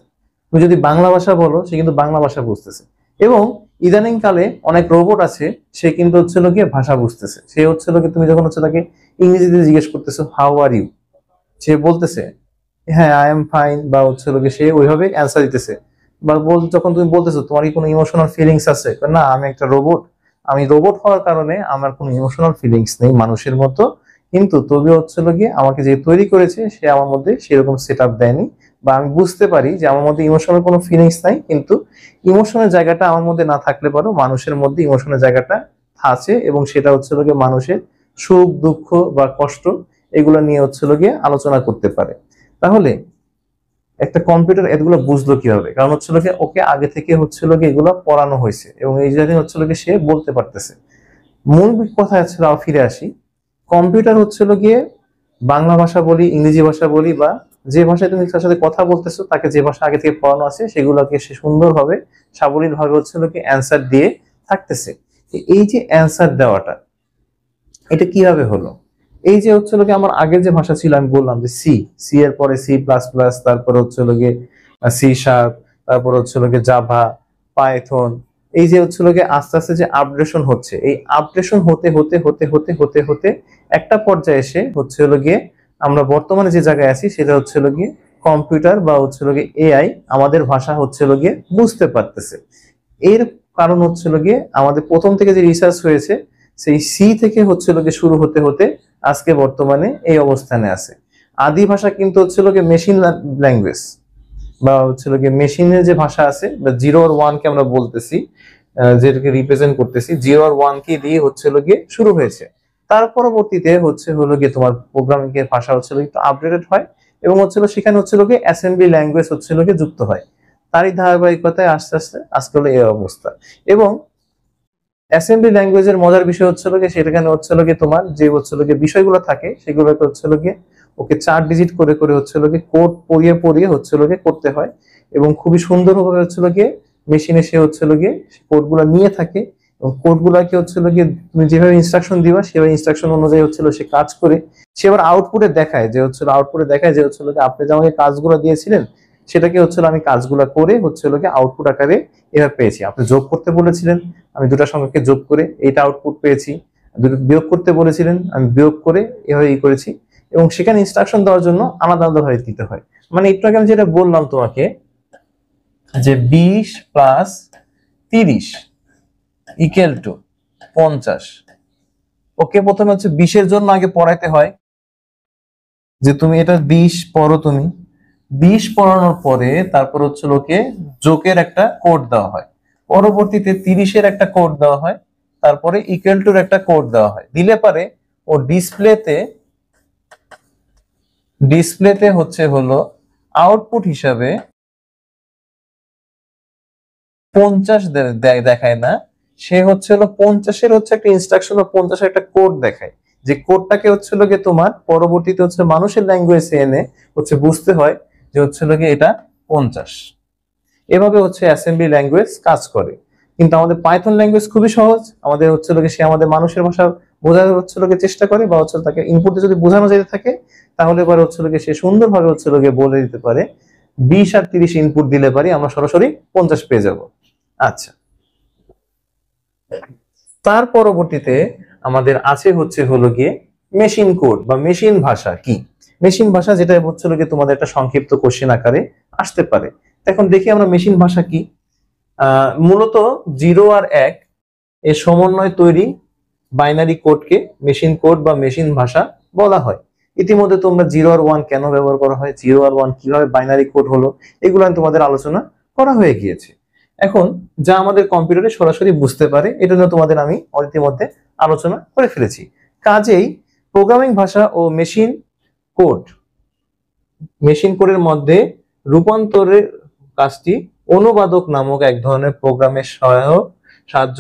তুমি যদি বাংলা ভাষা বলো, সে কিন্তু বাংলা ভাষা বুঝতেছে। এবং ইদানিং কালে অনেক রোবট আছে, সে কিন্তু হচ্ছে গিয়ে ভাষা বুঝতেছে। সে হচ্ছে গিয়ে তুমি যখন হচ্ছে তাকে ইংরেজিতে জিজ্ঞেস করতেছো হাউ আর ইউ, সে বলতেছে হ্যাঁ আই এম ফাইন, বা হচ্ছে গিয়ে সে ওইভাবে অ্যান্সার দিতেছে। বা যখন তুমি বলতেছো তোমার কি কোনো ইমোশনাল ফিলিংস আছে, না আমি একটা রোবট, আমি রোবট হওয়ার কারণে আমার কোনো ইমোশনাল ফিলিংস নেই মানুষের মতো, কিন্তু তবে হচ্ছে গিয়ে আমাকে যে তৈরি করেছে সে আমার মধ্যে সেরকম সেট আপ দেয়নি, বা আমি বুঝতে পারি যে আমার মধ্যে ইমোশনাল কোনো ফিলিংস নাই, কিন্তু ইমোশনাল জায়গাটা আমার মধ্যে না থাকলে পরেও মানুষের মধ্যে ইমোশনাল জায়গাটা আছে, এবং সেটা হচ্ছে গিয়ে মানুষের সুখ দুঃখ বা কষ্ট এগুলো নিয়ে হচ্ছে গিয়ে আলোচনা করতে পারে। তাহলে একটা কম্পিউটার এগুলো বুঝলো কিভাবে? কারণ হচ্ছিল কি ওকে আগে থেকে হচ্ছিল কি এগুলো পড়ানো হয়েছে, এবং এই জন্য হচ্ছিল কি সে বলতে পারতেছে। মূল কথা ছিল, ফিরে আসি, কম্পিউটার হচ্ছিল গিয়ে বাংলা ভাষা বলি, ইংরেজি ভাষা বলি, বা যে ভাষায় তুমি তার সাথে কথা বলতেছো, তাকে যে ভাষা আগে থেকে পড়ানো আছে সেগুলোকে সে সুন্দরভাবে সাবলীল ভাবে হচ্ছিল কি অ্যান্সার দিয়ে থাকতেছে। এই যে অ্যান্সার দেওয়াটা, এটা কিভাবে হলো? এই যে হচ্ছে লোকে আমার আগের যে ভাষা ছিল, আমি বললাম যে সি, সি এর পরে সি প্লাস প্লাস, তারপরে হচ্ছে লোকে সি শার্প, তারপর হচ্ছে লোকে জাভা, পাইথন, এই যে হচ্ছে লোকে আস্তে আস্তে যে আপডেশন হচ্ছে, এই আপডেশন হতে হতে হতে হতে হতে হতে একটা পর্যায়ে এসে হচ্ছে গিয়ে আমরা বর্তমানে যে জায়গায় আছি সেটা হচ্ছে গিয়ে কম্পিউটার বা হচ্ছে গিয়ে এআই আমাদের ভাষা হচ্ছে গিয়ে বুঝতে পারতেছে। এর কারণ হচ্ছে গিয়ে আমাদের প্রথম থেকে যে রিসার্চ হয়েছে, সেই সি থেকে হচ্ছে গিয়ে শুরু হতে হতে আজকে বর্তমানে এই অবস্থানে আছে। আদি ভাষা কিন্তু হচ্ছে গিয়ে মেশিন ল্যাঙ্গুয়েজ, বা হচ্ছে গিয়ে মেশিনের যে ভাষা আছে, বা জিরো আর ওয়ান কে আমরা বলতেছি, যেটাকে রিপ্রেজেন্ট করতেছি, জিরো আর ওয়ান কে দিয়ে হচ্ছে গিয়ে শুরু হয়েছে। তার পরবর্তীতে হচ্ছে গিয়ে তোমার প্রোগ্রামিং এর ভাষা হচ্ছে একটু আপডেটেড হয়, এবং হচ্ছে সেখানে হচ্ছে গিয়ে অ্যাসেম্বলি ল্যাঙ্গুয়েজ হচ্ছে গিয়ে যুক্ত হয়। তারই ধারাবাহিকতায় আস্তে আস্তে আজকে হলো এই অবস্থা। এবং অ্যাসেম্বলি ল্যাঙ্গুয়েজের মজার বিষয় হচ্ছে গিয়ে সেখানে হচ্ছে গিয়ে তোমার যে হচ্ছে গিয়ে বিষয়গুলো থাকে সেগুলোকে হচ্ছে গিয়ে ওকে 4 ডিজিট করে করে হচ্ছে গিয়ে কোড পড়িয়ে পড়িয়ে হচ্ছে গিয়ে করতে হয়, এবং খুবই সুন্দরভাবে হচ্ছে গিয়ে মেশিনে সে হচ্ছে গিয়ে কোডগুলো নিয়ে থাকে, এবং কোডগুলোকে হচ্ছে গিয়ে তুমি যেভাবে ইনস্ট্রাকশন দিবা সেভাবে ইনস্ট্রাকশন অনুযায়ী হচ্ছে সে কাজ করে। সে আবার আউটপুটে দেখায় যে হচ্ছে আপনি যে আমাকে কাজগুলো দিয়েছিলেন সেটাকে হচ্ছে আমি কাজগুলো করে হচ্ছে আউটপুট আকারে এভাবে পেয়েছি। আপনি যোগ করতে বলেছিলেন, আমি দুটা সংখ্যাকে যোগ করে এইটা আউটপুট পেয়েছি। দুটো বিয়োগ করতে বলেছিলেন, আমি বিয়োগ করে এভাবে করেছি। এবং সেখানে ইনস্ট্রাকশন দেওয়ার জন্য আলাদা আলাদা ভাবে দিতে হয়। মানে একটু আগে আমি যেটা বললাম তোমাকে, যে 20 প্লাস 30 ইকুয়াল টু 50। ওকে প্রথমে হচ্ছে 20 জন্য আগে পড়াইতে হয়, যে তুমি এটা 20 পড়ো, তুমি 20 পড়ানোর পরে তারপর হচ্ছে লোকে যোগের একটা কোড দেওয়া হয়, পরবর্তীতে 30-এর একটা কোড দেওয়া হয়, তারপরে ইকুয়াল টুর একটা কোড দেওয়া হয়। দিলে পারে ও ডিসপ্লেতে হচ্ছে হলো আউটপুট হিসাবে 50 দেখায় না, সে হচ্ছে হলো 50-এর হচ্ছে একটা ইনস্ট্রাকশন বা 50-এর একটা কোড দেখায়, যে কোডটাকে হচ্ছে হলো গিয়ে তোমার পরবর্তীতে হচ্ছে মানুষের ল্যাঙ্গুয়েজে এনে হচ্ছে বুঝতে হয় যে হচ্ছে হলো গিয়ে এটা 50। এভাবে হচ্ছে অ্যাসেম্বলি ল্যাঙ্গুয়েজ কাজ করে। কিন্তু আমাদের পাইথন ল্যাঙ্গুয়েজ খুবই সহজ, আমাদের হচ্ছে লোকে সে আমাদের মানুষের ভাষা বোঝার হচ্ছে লোকে চেষ্টা করে, বা হচ্ছে তাকে ইনপুটে যদি বোঝানো যেতে থাকে তাহলে পরে হচ্ছে লোকে সে সুন্দরভাবে হচ্ছে লোকে বলে দিতে পারে 20 আর 30 ইনপুট দিলে পারি আমরা সরাসরি 50 পেয়ে যাব। আচ্ছা, তার পরবর্তীতে আমাদের আছে হচ্ছে হলো গিয়ে মেশিন কোড বা মেশিন ভাষা। কি মেশিন ভাষা? যেটা হচ্ছে হলো গিয়ে তোমাদের একটা সংক্ষিপ্ত কোশ্চেন আকারে আসতে পারে। এখন দেখি আমরা মেশিন ভাষা কি। মূলত 0 আর 1 এর সমন্বয় তৈরি বাইনারি কোডকে মেশিন কোড বা মেশিন ভাষা বলা হয়। ইতিমধ্যে তোমরা 0 আর 1 কেন ব্যবহার করা হয়, 0 আর 1 কিভাবে বাইনারি কোড হলো, এগুলো তোমাদের আলোচনা করা হয়ে গিয়েছে। এখন যা আমাদের কম্পিউটারে সরাসরি বুঝতে পারে এটা নিয়ে তোমাদের আমি ইতিমধ্যে আলোচনা করে ফেলেছি। কাজেই প্রোগ্রামিং ভাষা ও মেশিন কোডের মধ্যে রূপান্তরের কাজটি অনুবাদক নামক এক ধরনের প্রোগ্রামের সাহায্য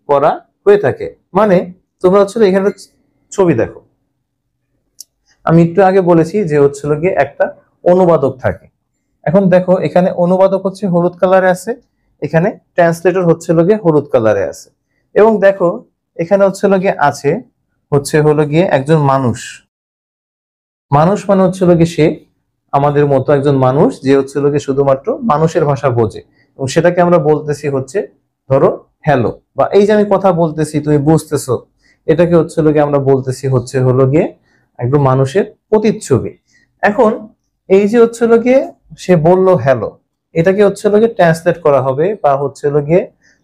করা হয়ে থাকে। মানে তোমরা হচ্ছে এখানে ছবি দেখো, আমি একটু আগে বলেছি যে হচ্ছিল গিয়ে একটা অনুবাদক থাকে। এখন দেখো এখানে অনুবাদক হচ্ছে হলুদ কালারে আছে, এখানে ট্রান্সলেটর হচ্ছে গিয়ে হলুদ কালারে আছে, এবং দেখো এখানে হচ্ছে গিয়ে আছে হচ্ছে হলো গিয়ে একজন মানুষ। মানুষ মানে হচ্ছে গিয়ে সে আমাদের মতো একজন মানুষ, যে হচ্ছে গিয়ে শুধুমাত্র মানুষের ভাষা বোঝে, এবং সেটাকে আমরা বলতেছি হচ্ছে ধরো হ্যালো, বা এই যে আমি কথা বলতেছি তুমি বুঝতেছো, এটাকে হচ্ছে গিয়ে আমরা বলতেছি হচ্ছে হলো গিয়ে একদম মানুষের প্রতিচ্ছবি। এখন এই যে হচ্ছে গিয়ে সে বলল হ্যালো, এটাকে হচ্ছে গিয়ে ট্রান্সলেট করা হবে, বা হচ্ছে গিয়ে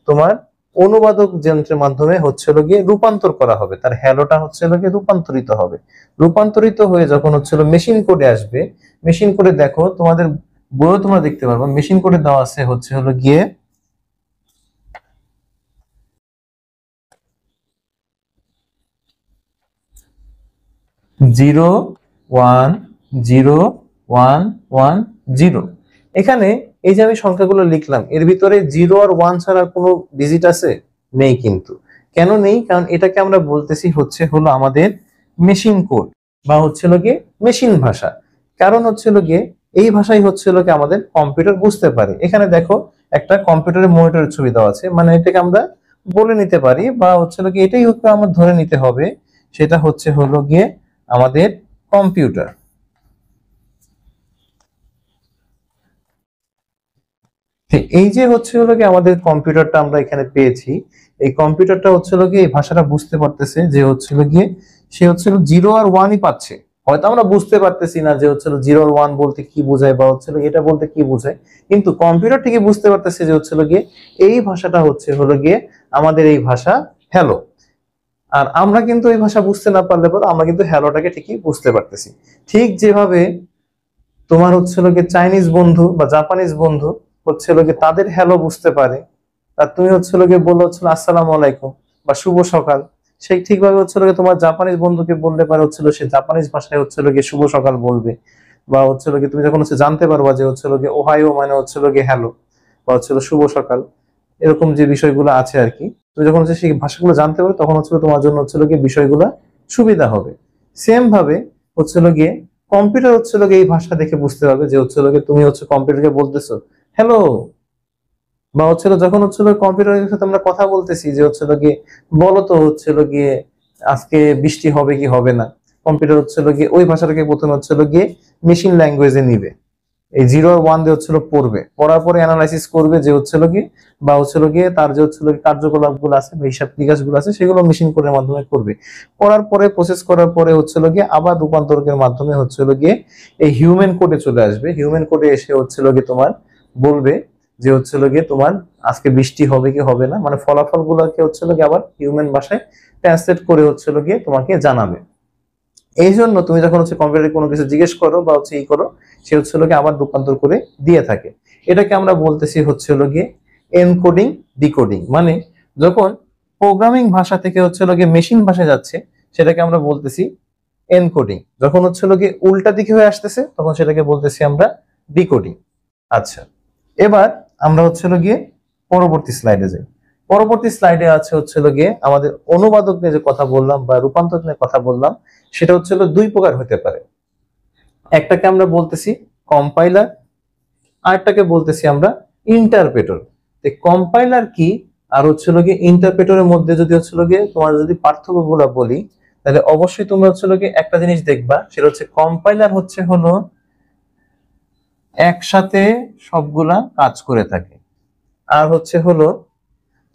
তোমার অনুবাদক যন্ত্রের মাধ্যমে হচ্ছে গিয়ে রূপান্তর করা হবে, তার হ্যালোটা হচ্ছে গিয়ে রূপান্তরিত হবে। রূপান্তরিত হয়ে যখন হচ্ছে মেশিন কোডে আসবে, মেশিন কোডে দেখো তোমাদের বইও তোমরা দেখতে পারবো মেশিন কোডে দেওয়া আছে হচ্ছে হলো গিয়ে 0 1 0 1 1 0। এখানে এই যে আমি সংখ্যাগুলো লিখলাম এর ভিতরে 0 আর 1 ছাড়া কোনো ডিজিট আছে? নেই। কিন্তু কেন নেই? কারণ এটাকে আমরা বলতেছি হচ্ছে হলো আমাদের মেশিন কোড বা হচ্ছে গিয়ে মেশিন ভাষা। কারণ হচ্ছে গিয়ে এই ভাষাই হচ্ছে গিয়ে আমাদের কম্পিউটার বুঝতে পারে। এখানে দেখো একটা কম্পিউটারের মনিটরের ছবি দেওয়া আছে, মানে এটাকে আমরা বলে নিতে পারি বা হচ্ছে গিয়ে এটাই আমার ধরে নিতে হবে, সেটা হচ্ছে হলো গিয়ে আমাদের কম্পিউটার। এই যে হচ্ছে হলো গিয়ে আমাদের কম্পিউটারটা আমরা এখানে পেয়েছি, এই কম্পিউটারটা হচ্ছে হলো গিয়ে এই ভাষাটা বুঝতে পারতেছে যে হচ্ছে হলো গিয়ে সে হচ্ছে 0 আর 1ই পাচ্ছে। হয়তো আমরা বুঝতে পারতেছি না যে হচ্ছে 0 আর 1 বলতে কি বোঝায় বা হচ্ছে এটা বলতে কি বোঝায়, কিন্তু কম্পিউটার ঠিকই বুঝতে পারতেছে যে হচ্ছে হলো গিয়ে এই ভাষাটা হচ্ছে হলো গিয়ে আমাদের এই ভাষা হ্যালো। আর আমরা কিন্তু এই ভাষা বুঝতে না পারলে পর আমরা কিন্তু হ্যালোটাকে ঠিকই বুঝতে পারতেছি। ঠিক যেভাবে তোমার হচ্ছে লোকে চাইনিজ বন্ধু বা জাপানিজ বন্ধু হচ্ছে লোকে তাদের হ্যালো বুঝতে পারে, আর তুমি হচ্ছে লোকে বললো হচ্ছে আসসালামু আলাইকুম বা শুভ সকাল, সেই ঠিকভাবে হচ্ছে লোকে তোমার জাপানিজ বন্ধুকে বললে পারে হচ্ছে সে জাপানিজ ভাষায় হচ্ছে লোকে শুভ সকাল বলবে। বা হচ্ছে লোকে তুমি যখন হচ্ছে জানতে পারবা যে হচ্ছে লোকে ওহাইও মানে হচ্ছে লোকে হ্যালো বা হচ্ছে শুভ সকাল, এরকম যে বিষয়গুলো আছে আর কি, তুমি যখন হচ্ছে সেই ভাষাগুলো জানতে পারো তখন হচ্ছে তোমার জন্য হচ্ছে লোকে বিষয়গুলো সুবিধা হবে। সেম ভাবে হচ্ছে গিয়ে কম্পিউটার হচ্ছে লোকে এই ভাষা দেখে বুঝতে পারবে যে হচ্ছে লোকে তুমি হচ্ছে কম্পিউটারকে বলতেছো হ্যালো, বা হচ্ছে যখন হচ্ছে কম্পিউটারের সাথে আমরা কথা বলতেছি যে হচ্ছে গিয়ে বলো তো হচ্ছে গিয়ে আজকে বৃষ্টি হবে কি হবে না, কম্পিউটার হচ্ছে গিয়ে ওই ভাষাটাকে প্রথমে হচ্ছে গিয়ে মেশিন ল্যাঙ্গুয়েজে নিবে, এই 0 আর 1 দিয়ে হচ্ছিল পড়বে, পড়ার পরে অ্যানালাইসিস করবে যে হচ্ছিল কি বা হচ্ছিল গিয়ে তার যে হচ্ছিল কার্যকলাপ গুলো আছে বা হিসাব নিকাশ গুলো আছে সেগুলো মেশিন কোডের মাধ্যমে করবে। করার পরে প্রসেস করার পরে হচ্ছিল গিয়ে আবার রূপান্তরকের মাধ্যমে হচ্ছিল গিয়ে এই হিউম্যান কোডে চলে আসবে। হিউম্যান কোডে এসে হচ্ছিল গিয়ে তোমার বলবে যে হচ্ছিল গিয়ে তোমার আজকে বৃষ্টি হবে কি হবে না, মানে ফলাফল গুলোকে হচ্ছিল গিয়ে আবার হিউম্যান ভাষায় ট্রান্সলেট করে হচ্ছিল গিয়ে তোমাকে জানাবে। এই জন্য তুমি যখন হচ্ছে কম্পিউটারে কোনো কিছু জিজ্ঞেস করো বা হচ্ছে ই করো, সে হচ্ছে লোকে আবার রূপান্তর করে দিয়ে থাকে। এটাকে আমরা বলতেছি হচ্ছে গিয়ে এনকোডিং ডিকোডিং। মানে যখন প্রোগ্রামিং ভাষা থেকে হচ্ছে গিয়ে মেশিন ভাষায় যাচ্ছে সেটাকে আমরা বলতেছি এনকোডিং, যখন হচ্ছে গিয়ে উল্টা দিকে হয়ে আসতেছে তখন সেটাকে বলতেছি আমরা ডিকোডিং। আচ্ছা, এবার আমরা হচ্ছে গিয়ে পরবর্তী স্লাইডে যাই। পরবর্তী স্লাইডে আছে হচ্ছে গিয়ে আমাদের অনুবাদক নিয়ে যে কথা বললাম বা রূপান্তর নিয়ে কথা বললাম, সেটা হচ্ছে দুই প্রকার হতে পারে। একটাকে আমরা বলতেছি কম্পাইলার, আরেকটাকে বলতেছি আমরা ইন্টারপ্রেটর। কম্পাইলার কি আর হচ্ছে গিয়ে ইন্টারপ্রেটরের মধ্যে যদি হচ্ছে গিয়ে তোমার যদি পার্থক্যগুলো বলি, তাহলে অবশ্যই তুমি হচ্ছে গিয়ে একটা জিনিস দেখবা, সেটা হচ্ছে কম্পাইলার হলো একসাথে সবগুলা কাজ করে থাকে, আর হলো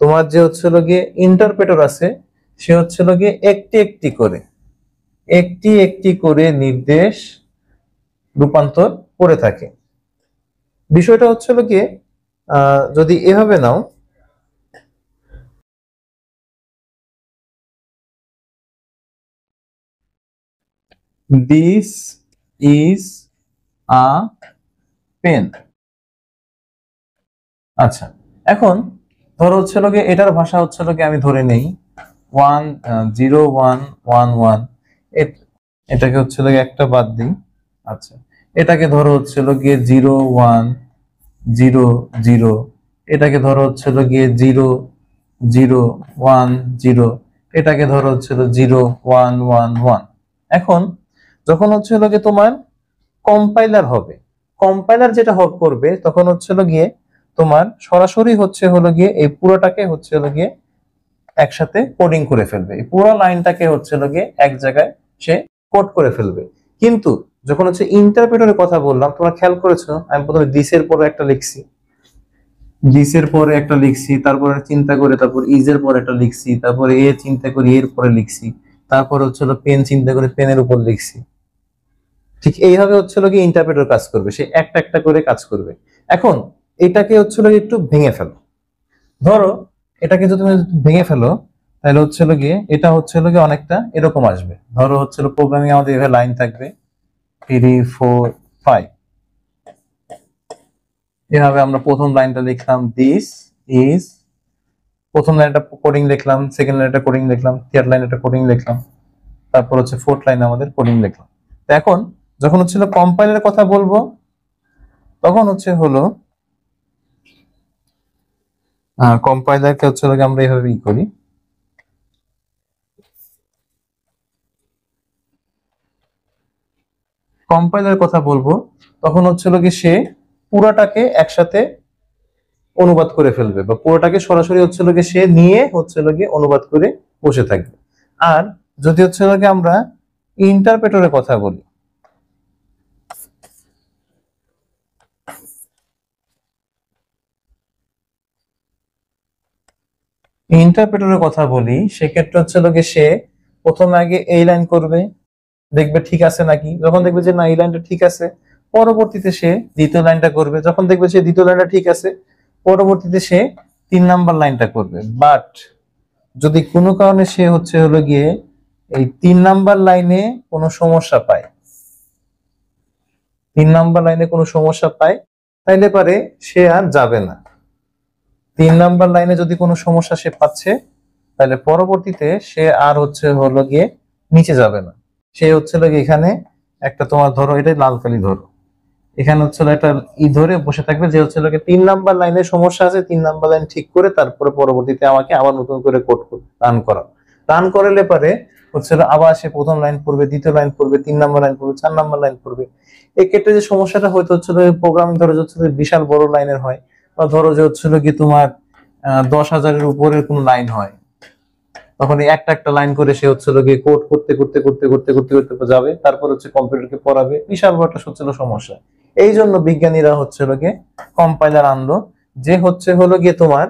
তোমার যে গিয়ে ইন্টারপ্রেটর আছে, সে গিয়ে একটি একটি করে নির্দেশ রূপান্তর করে থাকে। বিষয়টা গিয়ে যদি এভাবে নাও, দিস ইজ আ পেন। আচ্ছা, এখন ধরো গিয়ে এটার ভাষা গিয়ে আমি ধরে নেই 10111, এটাকে গিয়ে একটা বাদ দিই। আচ্ছা, এটাকে ধরো গিয়ে 0100, এটাকে ধরো গিয়ে 0010, এটাকে ধরো 0111। এখন যখন গিয়ে তোমার কম্পাইলার হবে, কম্পাইলার যেটা করবে তখন গিয়ে তোমার সরাসরি গিয়ে এই পুরোটাকে গিয়ে একসাথে কোডিং করে ফেলবে, এই পুরো লাইনটাকে গিয়ে এক জায়গায় সে কোড করে ফেলবে। কিন্তু যখন ইন্টারপ্রেটরের কথা বললাম, তোমরা খেয়াল করেছো আমি প্রথমে দিসের পরে একটা লিখছি, তারপরে চিন্তা করে তারপর ইজের পরে একটা লিখছি, তারপরে এ চিন্তা করে এর পরে লিখছি, তারপর পেন চিন্তা করে পেনের উপর লিখছি। ঠিক এইভাবে কি ইন্টারপ্রেটর কাজ করবে, সে একটা একটা করে কাজ করবে। এখন এটাকে একটু ভেঙে ফেলো, ধরো এটাকে যদি তুমি ভেঙে ফেলো, তাহলে গিয়ে এটা গিয়ে অনেকটা এরকম আসবে। ধরো প্রোগ্রামিং আমাদের এভাবে লাইন থাকবে 3 4 5, এভাবে আমরা প্রথম লাইনটা লিখলাম দিস ইজ, প্রথম লাইনটা কোডিং লিখলাম, সেকেন্ড লাইনটা কোডিং লিখলাম, থার্ড লাইনটা কোডিং লিখলাম, তারপর ফোর্থ লাইন আমাদের কোডিং লিখলাম। তো এখন যখন কম্পাইলারের কথা বলবো, তখন হলো কম্পাইলারকে আমরা এইভাবে করি, কম্পাইলার কথা বলবো তখন কি সে পুরাটাকে একসাথে অনুবাদ করে ফেলবে, বা পুরোটাকে সরাসরি গিয়ে সে নিয়ে গিয়ে অনুবাদ করে বসে থাকবে। আর যদি গিয়ে আমরা ইন্টারপ্রেটরের কথা বলি, ইন্টারপ্রেটরের কথা বলি সেক্ষেত্রে গিয়ে সে প্রথমে আগে এই লাইন করবে, দেখবে ঠিক আছে নাকি, যখন দেখবে যে না এই লাইনটা ঠিক আছে, পরবর্তীতে সে দ্বিতীয় লাইনটা করবে, যখন দেখবে সে দ্বিতীয় লাইনটা ঠিক আছে, পরবর্তীতে সে 3 নাম্বার লাইনটা করবে। বাট যদি কোনো কারণে সে হলো গিয়ে এই 3 নাম্বার লাইনে কোনো সমস্যা পায়, 3 নাম্বার লাইনে কোনো সমস্যা পায়, তাইলে পারে সে আর যাবে না। 3 নাম্বার লাইনে যদি কোনো সমস্যা সে পাচ্ছে, তাহলে পরবর্তীতে সে আর হলো গিয়ে নিচে যাবে না, সে গিয়ে এখানে একটা তোমার ধরো এটা লাল কালি ধরো, এখানে একটা ধরে বসে থাকবে যে গিয়ে 3 নাম্বার লাইনে সমস্যা আছে, 3 নাম্বার লাইন ঠিক করে তারপরে পরবর্তীতে আমাকে আবার নতুন করে কোড রান করলে পারে আবার সে প্রথম লাইন পড়বে, দ্বিতীয় লাইন পড়বে, 3 নাম্বার লাইন পড়বে, 4 নাম্বার লাইন পড়বে। এই ক্ষেত্রে যে সমস্যাটা হয়তো প্রোগ্রামিং ধরো বিশাল বড় লাইনের হয়, বা ধরো যে কি তোমার 10,000-এর উপরের কোন লাইন হয়, তখন একটা একটা লাইন করে সে গিয়ে কোড করতে করতে করতে করতে করতে করতে যাবে, তারপর কম্পিউটারকে পড়াবে, বিশাল বড় একটা সমস্যা। এই জন্য বিজ্ঞানীরা গিয়ে কম্পাইলার আনলো, যে হলো গিয়ে তোমার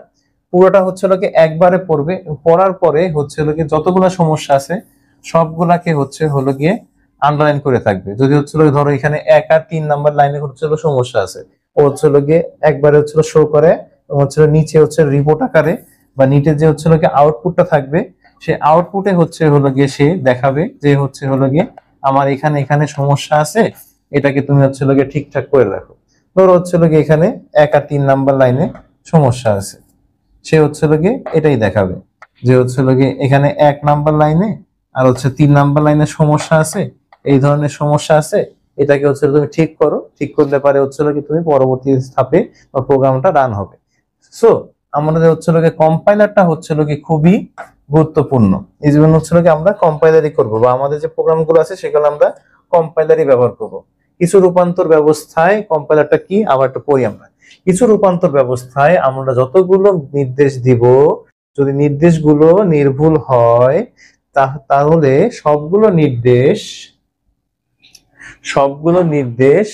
পুরোটা গিয়ে একবারে পড়বে, পড়ার পরে গিয়ে যতগুলা সমস্যা আছে সবগুলাকে হলো গিয়ে আন্ডারলাইন করে থাকবে। যদি ধরো এখানে 1 আর 3 নাম্বার লাইনে সমস্যা আছে, ও গিয়ে একবারে শো করে, নিচে রিপোর্ট আকারে বা নিচে যে গিয়ে আউটপুটটা থাকবে, সে আউটপুটে হলো গিয়ে সে দেখাবে যে হলো গিয়ে আমার এখানে এখানে সমস্যা আছে, এটাকে তুমি গিয়ে ঠিকঠাক করে রাখো। ধরো গিয়ে এখানে 1 আর 3 নাম্বার লাইনে সমস্যা আছে, সে গিয়ে এটাই দেখাবে যে গিয়ে এখানে 1 নাম্বার লাইনে আর 3 নাম্বার লাইনে সমস্যা আছে, এই ধরনের সমস্যা আছে, এটাকে তুমি ঠিক করো, ঠিক করলে পারে কি তুমি পরবর্তী ধাপে বা প্রোগ্রামটা রান হবে। সো আমাদের হচ্ছে লোকে কম্পাইলারটা হচ্ছে লোকে খুবই গুরুত্বপূর্ণ। এই জন্য হচ্ছে লোকে আমরা কম্পাইলারই করব, বা আমাদের যে প্রোগ্রামগুলো আছে সেগুলো আমরা কম্পাইলারই ব্যবহার করব। কিছু রূপান্তর ব্যবস্থায় কম্পাইলারটা কি আবার একটু পড়ি আমরা। কিছু রূপান্তর ব্যবস্থায় আমরা যতগুলো নির্দেশ দিব, যদি নির্দেশগুলো নির্ভুল হয় তাহলে সবগুলো নির্দেশ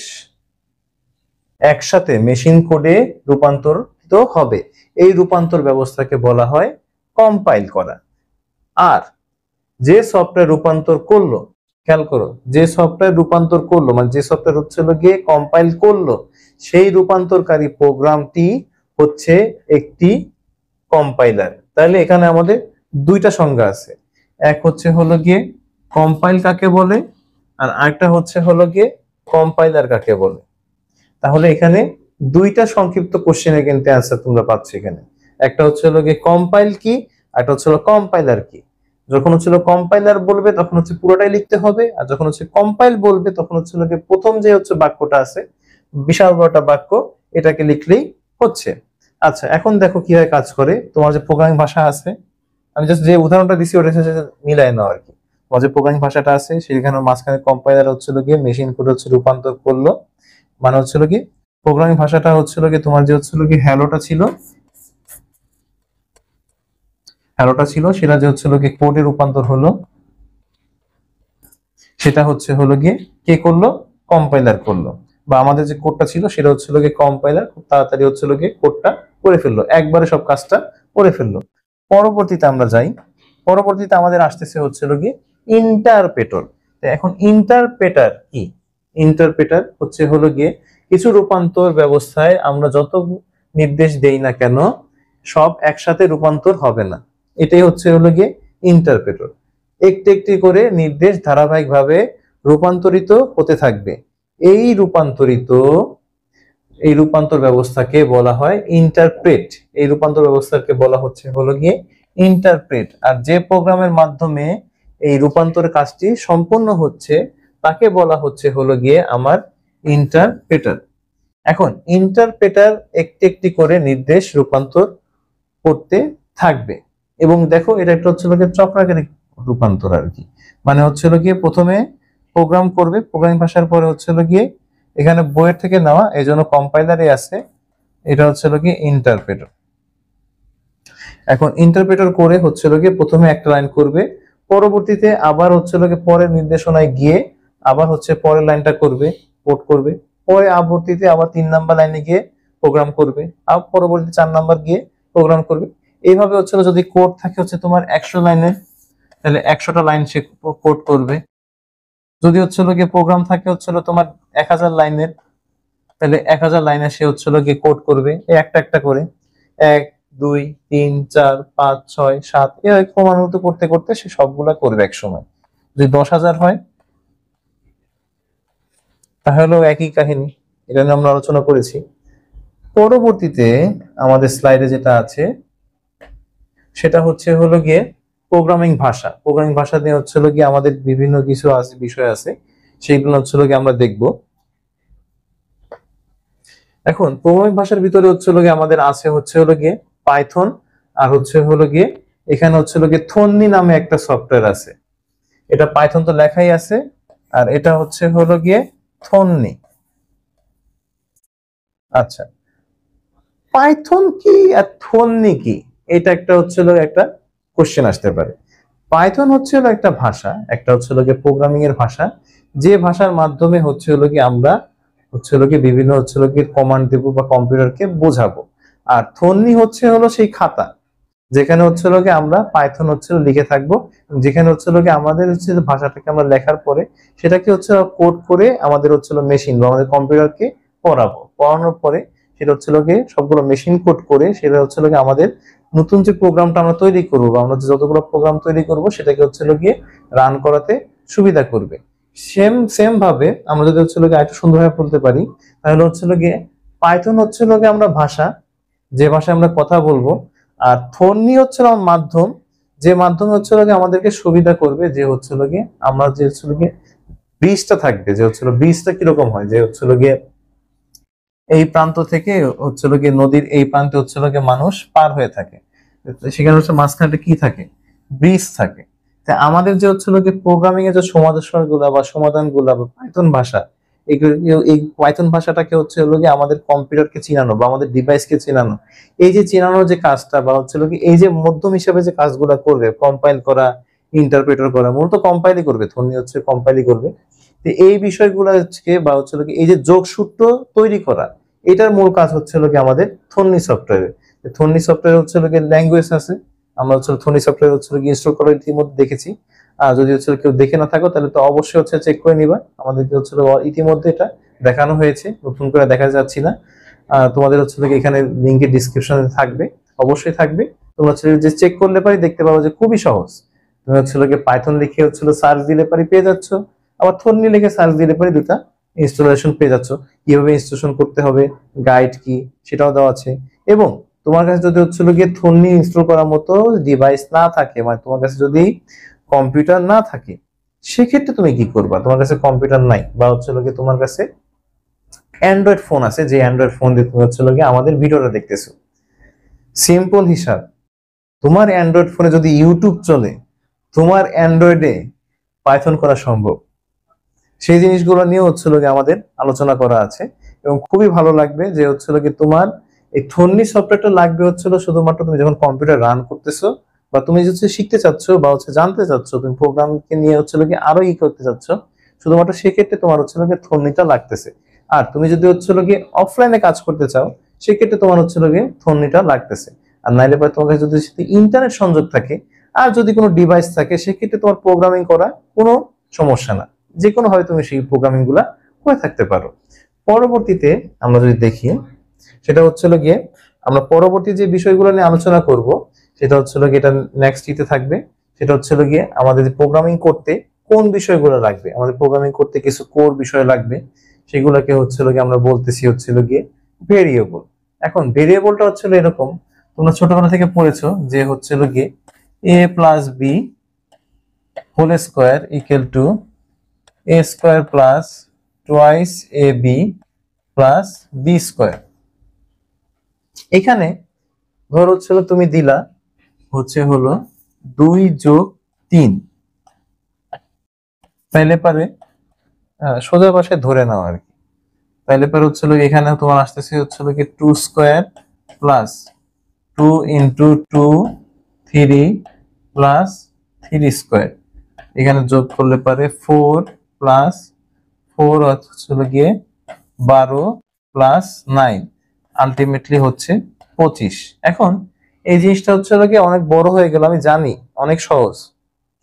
একসাথে মেশিন কোডে রূপান্তরিত হবে। এই রূপান্তর ব্যবস্থাকে বলা হয় কম্পাইল করা। আর যে সফটওয়্যার রূপান্তর করলো, খেয়াল করো, যে সফটওয়্যার রূপান্তর করলো মানে যে সফটওয়্যার হচ্ছে গিয়ে কম্পাইল করলো, সেই রূপান্তরকারী প্রোগ্রামটি হচ্ছে একটি কম্পাইলার। তাহলে এখানে আমাদের দুইটা সংজ্ঞা আছে, এক হচ্ছে হলো গিয়ে কম্পাইল কাকে বলে, আর আরেকটা হচ্ছে হলো গিয়ে কম্পাইলার কাকে বলে। তাহলে এখানে দুইটা সংক্ষিপ্ত কোশ্চেনে কিন্তু অ্যান্সার তোমরা পাচ্ছ এখানে। একটা হচ্ছে হলো গিয়ে কম্পাইল কি, আর একটা হচ্ছে কম্পাইলার কি। যখন হচ্ছে কম্পাইলার বলবে তখন হচ্ছে পুরোটাই লিখতে হবে, আর যখন হচ্ছে কম্পাইল বলবে তখন হচ্ছে প্রথম যে হচ্ছে বাক্যটা আছে, বিশাল বড়টা বাক্য, এটাকে লিখলেই হচ্ছে। আচ্ছা, এখন দেখো কিভাবে কাজ করে। তোমার যে প্রোগ্রামিং ভাষা আছে, আমি জাস্ট যে উদাহরণটা দিছি ওটা সাথে মিলাই নাও আর কি। তোমার যে প্রোগ্রামিং ভাষাটা আছে সেখানে মাঝখানে কম্পাইলার হচ্ছিল গিয়ে মেশিন কোড হচ্ছে রূপান্তর করলো, মানে হচ্ছিল কি প্রোগ্রামিং ভাষাটা হচ্ছিল কি তোমার যে হচ্ছিল কি হ্যালোটা ছিল সেটা যে হচ্ছিল কি কোডে রূপান্তর হলো, সেটা হচ্ছে হলো গিয়ে কে করলো, কম্পাইলার করলো। বা আমাদের যে কোডটা ছিল সেটা হচ্ছিল গিয়ে কম্পাইলার খুব তাড়াতাড়ি হচ্ছিল গিয়ে কোডটা করে ফেললো, একবারে সব কাজটা করে ফেললো। পরবর্তীতে আমরা যাই, পরবর্তীতে আমাদের আসতেছে হচ্ছিল গিয়ে ইন্টারপ্রেটর। এখন ইন্টারপ্রেটার কি? ইন্টারপ্রেটার হচ্ছে হলো গিয়ে কিছু রূপান্তর ব্যবস্থায় আমরা যত নির্দেশ দেই না কেন সব একসাথে রূপান্তর হবে না, এটাই হচ্ছে হলো গিয়ে ইন্টারপ্রেটর। একটি একটি করে নির্দেশ ধারাবাহিকভাবে রূপান্তরিত হতে থাকবে। এই রূপান্তর ব্যবস্থাকে বলা হয় ইন্টারপ্রেট। এই রূপান্তর ব্যবস্থাকে বলা হচ্ছে হলো গিয়ে ইন্টারপ্রেট। আর যে প্রোগ্রামের মাধ্যমে এই রূপান্তরের কাজটি সম্পূর্ণ হচ্ছে তাকে বলা হচ্ছে হলো গিয়ে আমার ইন্টারপ্রেটার। এখন ইন্টারপ্রেটার একটি একটি করে নির্দেশ রূপান্তর করতে থাকবে। এবং দেখো এটা একটা হচ্ছে চক্রাকার রূপান্তর আর কি। মানে হচ্ছে গিয়ে প্রথমে প্রোগ্রাম করবে, প্রোগ্রামিং ভাষার পরে হচ্ছে গিয়ে এখানে বইয়ের থেকে নেওয়া, এই জন্য কম্পাইলারে আছে, এটা হচ্ছে গিয়ে ইন্টারপ্রেটার। এখন ইন্টারপ্রেটার করে হচ্ছে গিয়ে প্রথমে একটা লাইন করবে, পরবর্তীতে আবার হচ্ছে গিয়ে পরের নির্দেশনায় গিয়ে আবার হচ্ছে পরের লাইনটা করবে, কোড করবে, পরে আবর্তিতে আবার 3 নাম্বার লাইনে গিয়ে প্রোগ্রাম করবে, আবার পরবর্তী 4 নাম্বার গিয়ে প্রোগ্রাম করবে। এইভাবে হচ্ছে যদি কোড থাকে হচ্ছে তোমার 100 লাইনের, তাহলে 100টা লাইন সে কোড করবে। যদি হচ্ছে গিয়ে প্রোগ্রাম থাকে হচ্ছে তোমার 1000 লাইনের, তাহলে 1000 লাইনে সে হচ্ছে গিয়ে কোড করবে একটা একটা করে, 1 2 3 4 5 6 7 এভাবে ক্রমান্বিত করতে করতে সে সবগুলা করবে এক সময়। যদি 10,000 হয় তাহলেও একই কাহিনী, এটা নিয়ে আমরা আলোচনা করেছি। পরবর্তীতে আমাদের স্লাইডে যেটা আছে সেটা হচ্ছে হলো গিয়ে প্রোগ্রামিং ভাষা। প্রোগ্রামিং ভাষা দিয়ে হচ্ছে গিয়ে আমাদের বিভিন্ন কিছু আছে, বিষয় আছে, সেইগুলো হচ্ছে গিয়ে আমরা দেখব। এখন প্রোগ্রামিং ভাষার ভিতরে হচ্ছে গিয়ে আমাদের আছে হচ্ছে হলো গিয়ে পাইথন, আর হচ্ছে হলো গিয়ে এখানে হচ্ছে গিয়ে থন্নি নামে একটা সফটওয়্যার আছে। এটা পাইথন তো লেখাই আছে, আর এটা হচ্ছে হলো গিয়ে থন্নি। আচ্ছা, পাইথন কি আর থন্নি কি, এটা একটা হচ্ছে একটা কোশ্চেন আসতে পারে। পাইথন হচ্ছে হলো একটা ভাষা, একটা হচ্ছে হলো গিয়ে প্রোগ্রামিং এর ভাষা, যে ভাষার মাধ্যমে হচ্ছে হলো গিয়ে আমরা হচ্ছে হলো গিয়ে বিভিন্ন হচ্ছে হলো গিয়ে কমান্ড দেবো বা কম্পিউটারকে বোঝাবো। আর থন্নি হচ্ছে হলো সেই খাতা যেখানে হচ্ছে হলো গিয়ে আমরা পাইথন হচ্ছে লিখে থাকবো, যেখানে হচ্ছে হলো গিয়ে আমাদের হচ্ছে ভাষাটাকে আমরা লেখার পরে সেটাকে হচ্ছে কোড করে আমাদের হচ্ছে মেশিন বা আমাদের কম্পিউটারকে পড়াবো। পড়ানোর পরে সেটা হচ্ছে গিয়ে সবগুলো মেশিন কোড করে সেটা হচ্ছে গিয়ে আমাদের নতুন যে প্রোগ্রামটা আমরা তৈরি করবো বা আমরা যতগুলো প্রোগ্রাম তৈরি করবো সেটাকে হচ্ছে গিয়ে রান করাতে সুবিধা করবে। সেম ভাবে আমরা যদি হচ্ছে গিয়ে একটু সুন্দরভাবে বলতে পারি তাহলে হচ্ছে গিয়ে পাইথন হচ্ছে গিয়ে আমরা ভাষা, যে ভাষায় আমরা কথা বলবো, আর থন্নি হচ্ছে মাধ্যম, যে মাধ্যমে হচ্ছে গিয়ে আমাদেরকে সুবিধা করবে, যে হচ্ছে গিয়ে আমরা যে হচ্ছে গিয়ে ব্রিজটা থাকবে, যে হচ্ছে ব্রিজটা কিরকম হয়, যে হচ্ছে গিয়ে এই প্রান্ত থেকে হচ্ছিল গিয়ে নদীর এই প্রান্তে হচ্ছিল গিয়ে মানুষ পার হয়ে থাকে। সেখানে হচ্ছে মাঝখানে কি থাকে, ব্রিজ থাকে। তা আমাদের যে হচ্ছিল গিয়ে প্রোগ্রামিং এর যে সমাধান গুলা বা সমাধানগুলা বা পাইথন ভাষা, এই পাইথন ভাষাটাকে হচ্ছে হলো গিয়ে আমাদের কম্পিউটারকে চিনানো বা আমাদের ডিভাইসকে চিনানো, এই যে চিনানোর যে কাজটা বা হচ্ছে হলো কি এই যে মধ্যম হিসাবে যে কাজগুলা করবে, কম্পাইল করা, ইন্টারপ্রেটার করা, মূলত কম্পাইলই করবে, ধ্বনি হচ্ছে কম্পাইলই করবে। তো এই বিষয়গুলো হচ্ছে বা হচ্ছে হলো কি এই যে যোগসূত্র তৈরি করা, এটার মূল কাজ হচ্ছে হলো কি আমাদের থন্নি সফটওয়্যারে। থন্নি সফটওয়্যার হচ্ছে হলো কি ল্যাঙ্গুয়েজ আছে, আমরা হচ্ছে থন্নি সফটওয়্যার হচ্ছে কি ইনস্টল করা ইতিমধ্যে দেখেছি। আর যদি হচ্ছে কেউ দেখে না থাকো তাহলে তো অবশ্যই হচ্ছে চেক করে নিবা, আমাদেরকে হচ্ছে ইতিমধ্যে এটা দেখানো হয়েছে, নতুন করে দেখা যাচ্ছি না। তোমাদের হচ্ছে এখানে লিঙ্কের ডিসক্রিপশনে থাকবে, অবশ্যই থাকবে। তোমরা হচ্ছে যে চেক করলে পারি দেখতে পাবো যে খুবই সহজ। তুমি হচ্ছে পাইথন লিখে হচ্ছে সার্চ দিলে পারি পেয়ে যাচ্ছ, আবার থন্নি লিখে সার্চ দিলে পারি দুটা ইনস্টলেশন পেয়ে যাচ্ছ। কিভাবে ইনস্টলেশন করতে হবে, গাইড কি সেটাও দেওয়া আছে। এবং তোমার কাছে যদি হচ্ছে গিয়ে থন্নি ইনস্টল করার মতো ডিভাইস না থাকে, মানে তোমার কাছে যদি কম্পিউটার না থাকে, সেক্ষেত্রে তুমি কি করবা? তোমার কাছে কম্পিউটার নাই বা হচ্ছে গিয়ে তোমার কাছে অ্যান্ড্রয়েড ফোন আছে, যে অ্যান্ড্রয়েড ফোন দিয়ে তুমি হচ্ছে গিয়ে আমাদের ভিডিওটা দেখতেছো। সিম্পল হিসাব, তোমার অ্যান্ড্রয়েড ফোনে যদি ইউটিউব চলে, তোমার অ্যান্ড্রয়েডে পাইথন করা সম্ভব। সেই জিনিসগুলো নিয়ে হচ্ছিল গিয়ে আমাদের আলোচনা করা আছে এবং খুবই ভালো লাগবে যে হচ্ছিল কি তোমার এই থন্নি সফটওয়্যারটা লাগবে হচ্ছিল শুধুমাত্র তুমি যখন কম্পিউটার রান করতেছো বা তুমি হচ্ছে শিখতে চাচ্ছ বা হচ্ছে জানতে চাচ্ছ, তুমি প্রোগ্রামকে নিয়ে হচ্ছিল কি আরো করতে চাচ্ছ, শুধুমাত্র সেক্ষেত্রে তোমার হচ্ছিল গিয়ে থন্নিটা লাগতেছে। আর তুমি যদি হচ্ছিল গিয়ে অফলাইনে কাজ করতে চাও, সেক্ষেত্রে তোমার হচ্ছিল গিয়ে থন্নিটা লাগতেছে। আর নাইলে পরে তোমার কাছে যদি ইন্টারনেট সংযোগ থাকে আর যদি কোনো ডিভাইস থাকে, সেক্ষেত্রে তোমার প্রোগ্রামিং করা কোনো সমস্যা না, যে কোনো ভাবে তুমি সেই প্রোগ্রামিং গুলা করে থাকতে পারো। পরবর্তীতে আমরা যদি দেখি, সেটা হচ্ছিল গিয়ে আমরা পরবর্তী যে বিষয়গুলো নিয়ে আলোচনা করব, সেটা হচ্ছিল গিয়ে এটা নেক্সট ইতে থাকবে। সেটা হচ্ছিল গিয়ে আমাদের প্রোগ্রামিং করতে কোন বিষয়গুলো লাগবে, আমাদের প্রোগ্রামিং করতে কিছু কোর বিষয় লাগবে, সেগুলোকে হচ্ছিল গিয়ে আমরা বলতেছি হচ্ছিল গিয়ে ভেরিয়েবল। এখন ভেরিয়েবলটা হচ্ছিল এরকম, তোমরা ছোটবেলা থেকে পড়েছো যে হচ্ছিল গিয়ে a plus B whole square equal to a square plus twice A B plus B square. এখানে ধর হচ্ছিল তুমি দিলা হচ্ছে হলো 2+3, তাইলে পারে সোজা পাশে ধরে নাও আর কি। তাইলে পারে হচ্ছিল এখানে তোমার আসতেছে হচ্ছিল কি 2 square plus 2 into 2 3 plus 3 square, এখানে যোগ করলে পারে 4 প্লাস 4 হচ্ছিল গিয়ে 12 প্লাস 9, আলটিমেটলি হচ্ছে 25। এখন এই জিনিসটা হচ্ছে গিয়ে অনেক বড় হয়ে গেল, আমি জানি অনেক সহজ,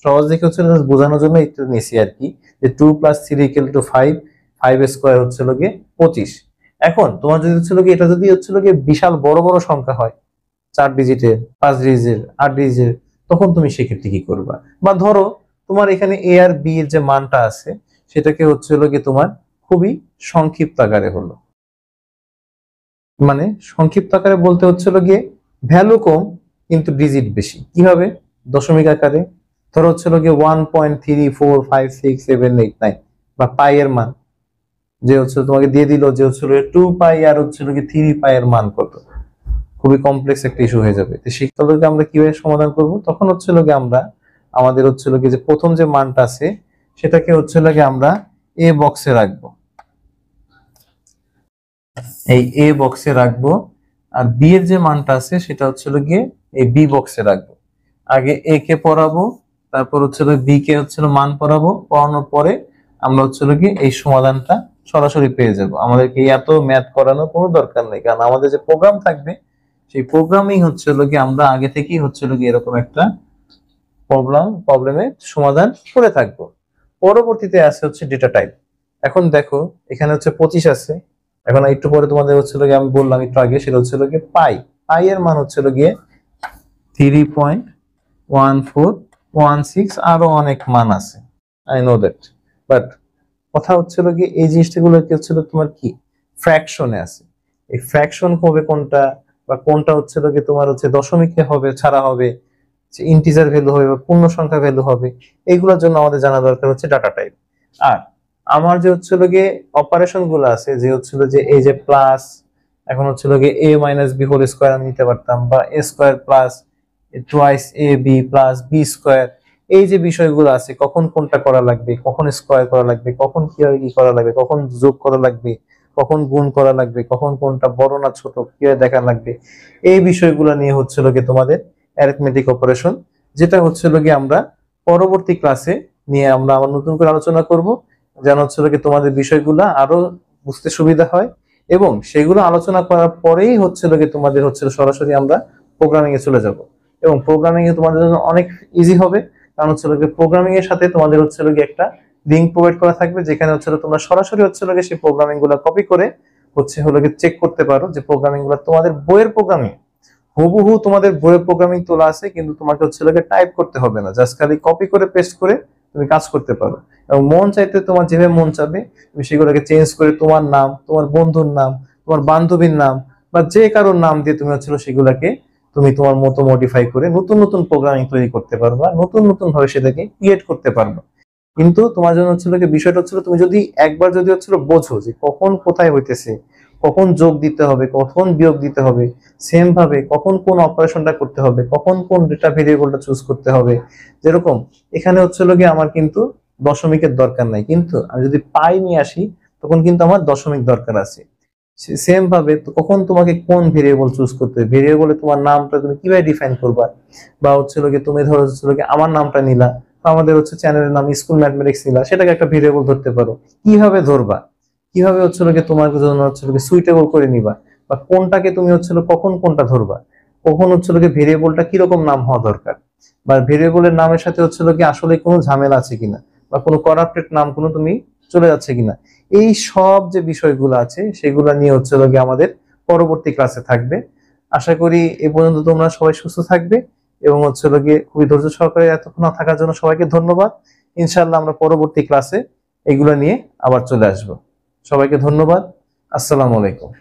সহজ দেখে হচ্ছে বোঝানোর জন্য একটু নিছি আর কি, যে 2 প্লাস 3 ইকুয়াল টু 5, 5 স্কোয়ার হচ্ছিল গিয়ে 25। এখন তোমার যদি হচ্ছিল গিয়ে এটা যদি হচ্ছিল গিয়ে বিশাল বড় বড় সংখ্যা হয়, 4 ডিজিটের, 5 ডিজিটের, 8 ডিজিটের, তখন তুমি সেক্ষেত্রে কি করবা? বা ধরো তোমার এখানে এ আর বি এর যে মানটা আছে, সেটাকে হচ্ছিল গিয়ে তোমার খুবই সংক্ষিপ্ত আকারে হলো, মানে সংক্ষিপ্ত আকারে বলতে হচ্ছিল গিয়ে ভ্যালু কম কিন্তু ডিজিট বেশি। কিভাবে? দশমিক আকারে ধরো হচ্ছিল গিয়ে 1.345678 9, বা পাই এর মান যে হচ্ছে তোমাকে দিয়ে দিল যে হচ্ছিল 2 পাই আর হচ্ছিল গিয়ে 3 পাই এর মান কত, খুবই কমপ্লেক্স একটা ইস্যু হয়ে যাবে। তো সেগুলোকে আমরা কিভাবে সমাধান করব? তখন হচ্ছিল গিয়ে আমরা আমাদের হচ্ছিল গিয়ে যে প্রথম যে মানটা আছে, সেটাকে হচ্ছিল গিয়ে আমরা এ বক্সে রাখবো, এই এ বক্সে রাখবো। আর বি এর যে মানটা আছে সেটা হচ্ছিল গিয়ে এই বি বক্সে রাখবো। আগে এ কে পড়াবো, তারপর হচ্ছিল বি কে হচ্ছিল মান পড়াবো, পড়ানোর পরে আমরা হচ্ছিল গিয়ে এই সমাধানটা সরাসরি পেয়ে যাব। আমাদেরকে এত ম্যাথ করানোর কোনো দরকার নেই, কারণ আমাদের যে প্রোগ্রাম থাকবে সেই প্রোগ্রামিং হচ্ছিল গিয়ে আমরা আগে থেকেই হচ্ছিল গিয়ে এরকম একটা প্রবলেমের সমাধান করে থাকবো। পরবর্তীতে আছে হচ্ছে ডেটা টাইপ। এখন দেখো এখানে হচ্ছে 25 আছে, এখন একটু পরে তোমাদের হচ্ছিল গিয়ে আমি বললাম একটু আগে, সেটা হচ্ছিল গিয়ে পাই, পাই এর মান হচ্ছিল গিয়ে 3.1416, আরো অনেক মান আছে, আই নো দ্যাট। বাট কথা হচ্ছিল গিয়ে এই জিনিসগুলো কি হচ্ছিল তোমার কি ফ্র্যাকশনে আছে, এই ফ্র্যাকশন হবে কোনটা বা কোনটা হচ্ছিল গিয়ে তোমার হচ্ছে দশমিকে হবে ছাড়া হবে, ইন্টিজার ভ্যালু হবে বা পূর্ণ সংখ্যা ভ্যালু হবে, এইগুলোর জন্য আমাদের জানা দরকার হচ্ছে ডাটা টাইপ। আর আমার যে হচ্ছিল গিয়ে অপারেশন গুলো আছে, যে হচ্ছিল যে এই যে প্লাস, এখন হচ্ছিল গিয়ে a minus B whole square আমি নিতে পারতাম, বা a square plus twice A B plus B square. এই যে বিষয়গুলো আছে, কখন কোনটা করা লাগবে, কখন স্কোয়ার করা লাগবে, কখন কিভাবে কি করা লাগবে, কখন যোগ করা লাগবে, কখন গুণ করা লাগবে, কখন কোনটা বড় না ছোট কিভাবে দেখা লাগবে, এই বিষয়গুলো নিয়ে হচ্ছিল গিয়ে তোমাদের অ্যারিথমেটিক অপারেশন, যেটা হচ্ছিল গিয়ে আমরা পরবর্তী ক্লাসে নিয়ে আমরা আবার নতুন করে আলোচনা করব, যেন হচ্ছিল গিয়ে তোমাদের বিষয়গুলো আরো বুঝতে সুবিধা হয়। এবং সেগুলো আলোচনা করার পরেই হচ্ছিল গিয়ে তোমাদের হচ্ছিল সরাসরি আমরা প্রোগ্রামিং এ চলে যাব। এবং প্রোগ্রামিং এ তোমাদের জন্য অনেক ইজি হবে, কারণ হচ্ছিল গিয়ে প্রোগ্রামিং এর সাথে তোমাদের হচ্ছিল গিয়ে একটা লিঙ্ক প্রোভাইড করা থাকবে, যেখানে হচ্ছিল তোমরা সরাসরি হচ্ছিল গিয়ে সেই প্রোগ্রামিং গুলো কপি করে হলো গিয়ে চেক করতে পারো যে প্রোগ্রামিং গুলো তোমাদের বইয়ের প্রোগ্রামিং হুবহু তোমাদের বইয়ের প্রোগ্রামিং তোলা আছে, কিন্তু তোমাকে হচ্ছে লোকে টাইপ করতে হবে না, জাস্ট খালি কপি করে পেস্ট করে তুমি কাজ করতে পারো। এবং মন চাইতে তোমার যেভাবে মন চাবে তুমি সেগুলোকে চেঞ্জ করে তোমার নাম, তোমার বন্ধুর নাম, তোমার বান্ধবীর নাম বা যে কারোর নাম দিয়ে তুমি হচ্ছিল সেগুলাকে তুমি তোমার মতো মডিফাই করে নতুন নতুন প্রোগ্রামিং তৈরি করতে পারবা, নতুন নতুন ভাবে সেটাকে ক্রিয়েট করতে পারবা। কিন্তু তোমার জন্য হচ্ছিল কি বিষয়টা হচ্ছিল, তুমি যদি একবার যদি হচ্ছিল বোঝো যে কখন কোথায় হইতেছে, কখন যোগ দিতে হবে, কখন বিয়োগ দিতে হবে, সেম ভাবে কখন কোন অপারেশনটা করতে হবে, কখন কোন ডেটা ভেরিয়েবলটা চুজ করতে হবে। যেরকম এখানে হচ্ছিল গিয়ে আমার কিন্তু দশমিকের দরকার নাই, কিন্তু আমি যদি পাই নিয়ে আসি তখন কিন্তু আমার দশমিক দরকার আছে। সেম ভাবে কখন তোমাকে কোন ভেরিয়েবল চুজ করতে হবে, ভেরিয়েবলে তোমার নামটা তুমি কিভাবে ডিফাইন করবা, বা হচ্ছিল গিয়ে তুমি ধরো হচ্ছিল গিয়ে আমার নামটা নিলা, আমাদের হচ্ছে চ্যানেলের নাম স্কুল ম্যাথমেটিক্স নিলা, সেটাকে একটা ভেরিয়েবল ধরতে পারো। কিভাবে ধরবা, কিভাবে হচ্ছিল গিয়ে তোমার জন্য হচ্ছিল গিয়ে সুইটেবল করে নিবা, বা কোনটাকে তুমি হচ্ছিল কখন কোনটা ধরবা, কখন হচ্ছিল গিয়ে ভেরিয়েবলটা কিরকম নাম হওয়া দরকার, বা ভেরিয়েবলের নামের সাথে হচ্ছিল গিয়ে আসলে কোনো ঝামেলা আছে কিনা, বা কোনো করাপ্টেড নাম কোনো তুমি চলে যাচ্ছে কিনা। এই সব যে বিষয়গুলো আছে সেগুলো নিয়ে হচ্ছিল গিয়ে আমাদের পরবর্তী ক্লাসে থাকবে। আশা করি এ পর্যন্ত তোমরা সবাই সুস্থ থাকবে, এবং হচ্ছিল গিয়ে খুবই ধৈর্য সহকারে এতক্ষণ থাকার জন্য সবাইকে ধন্যবাদ। ইনশাআল্লাহ আমরা পরবর্তী ক্লাসে এগুলো নিয়ে আবার চলে আসবো। সবাইকে ধন্যবাদ। আসসালামু আলাইকুম।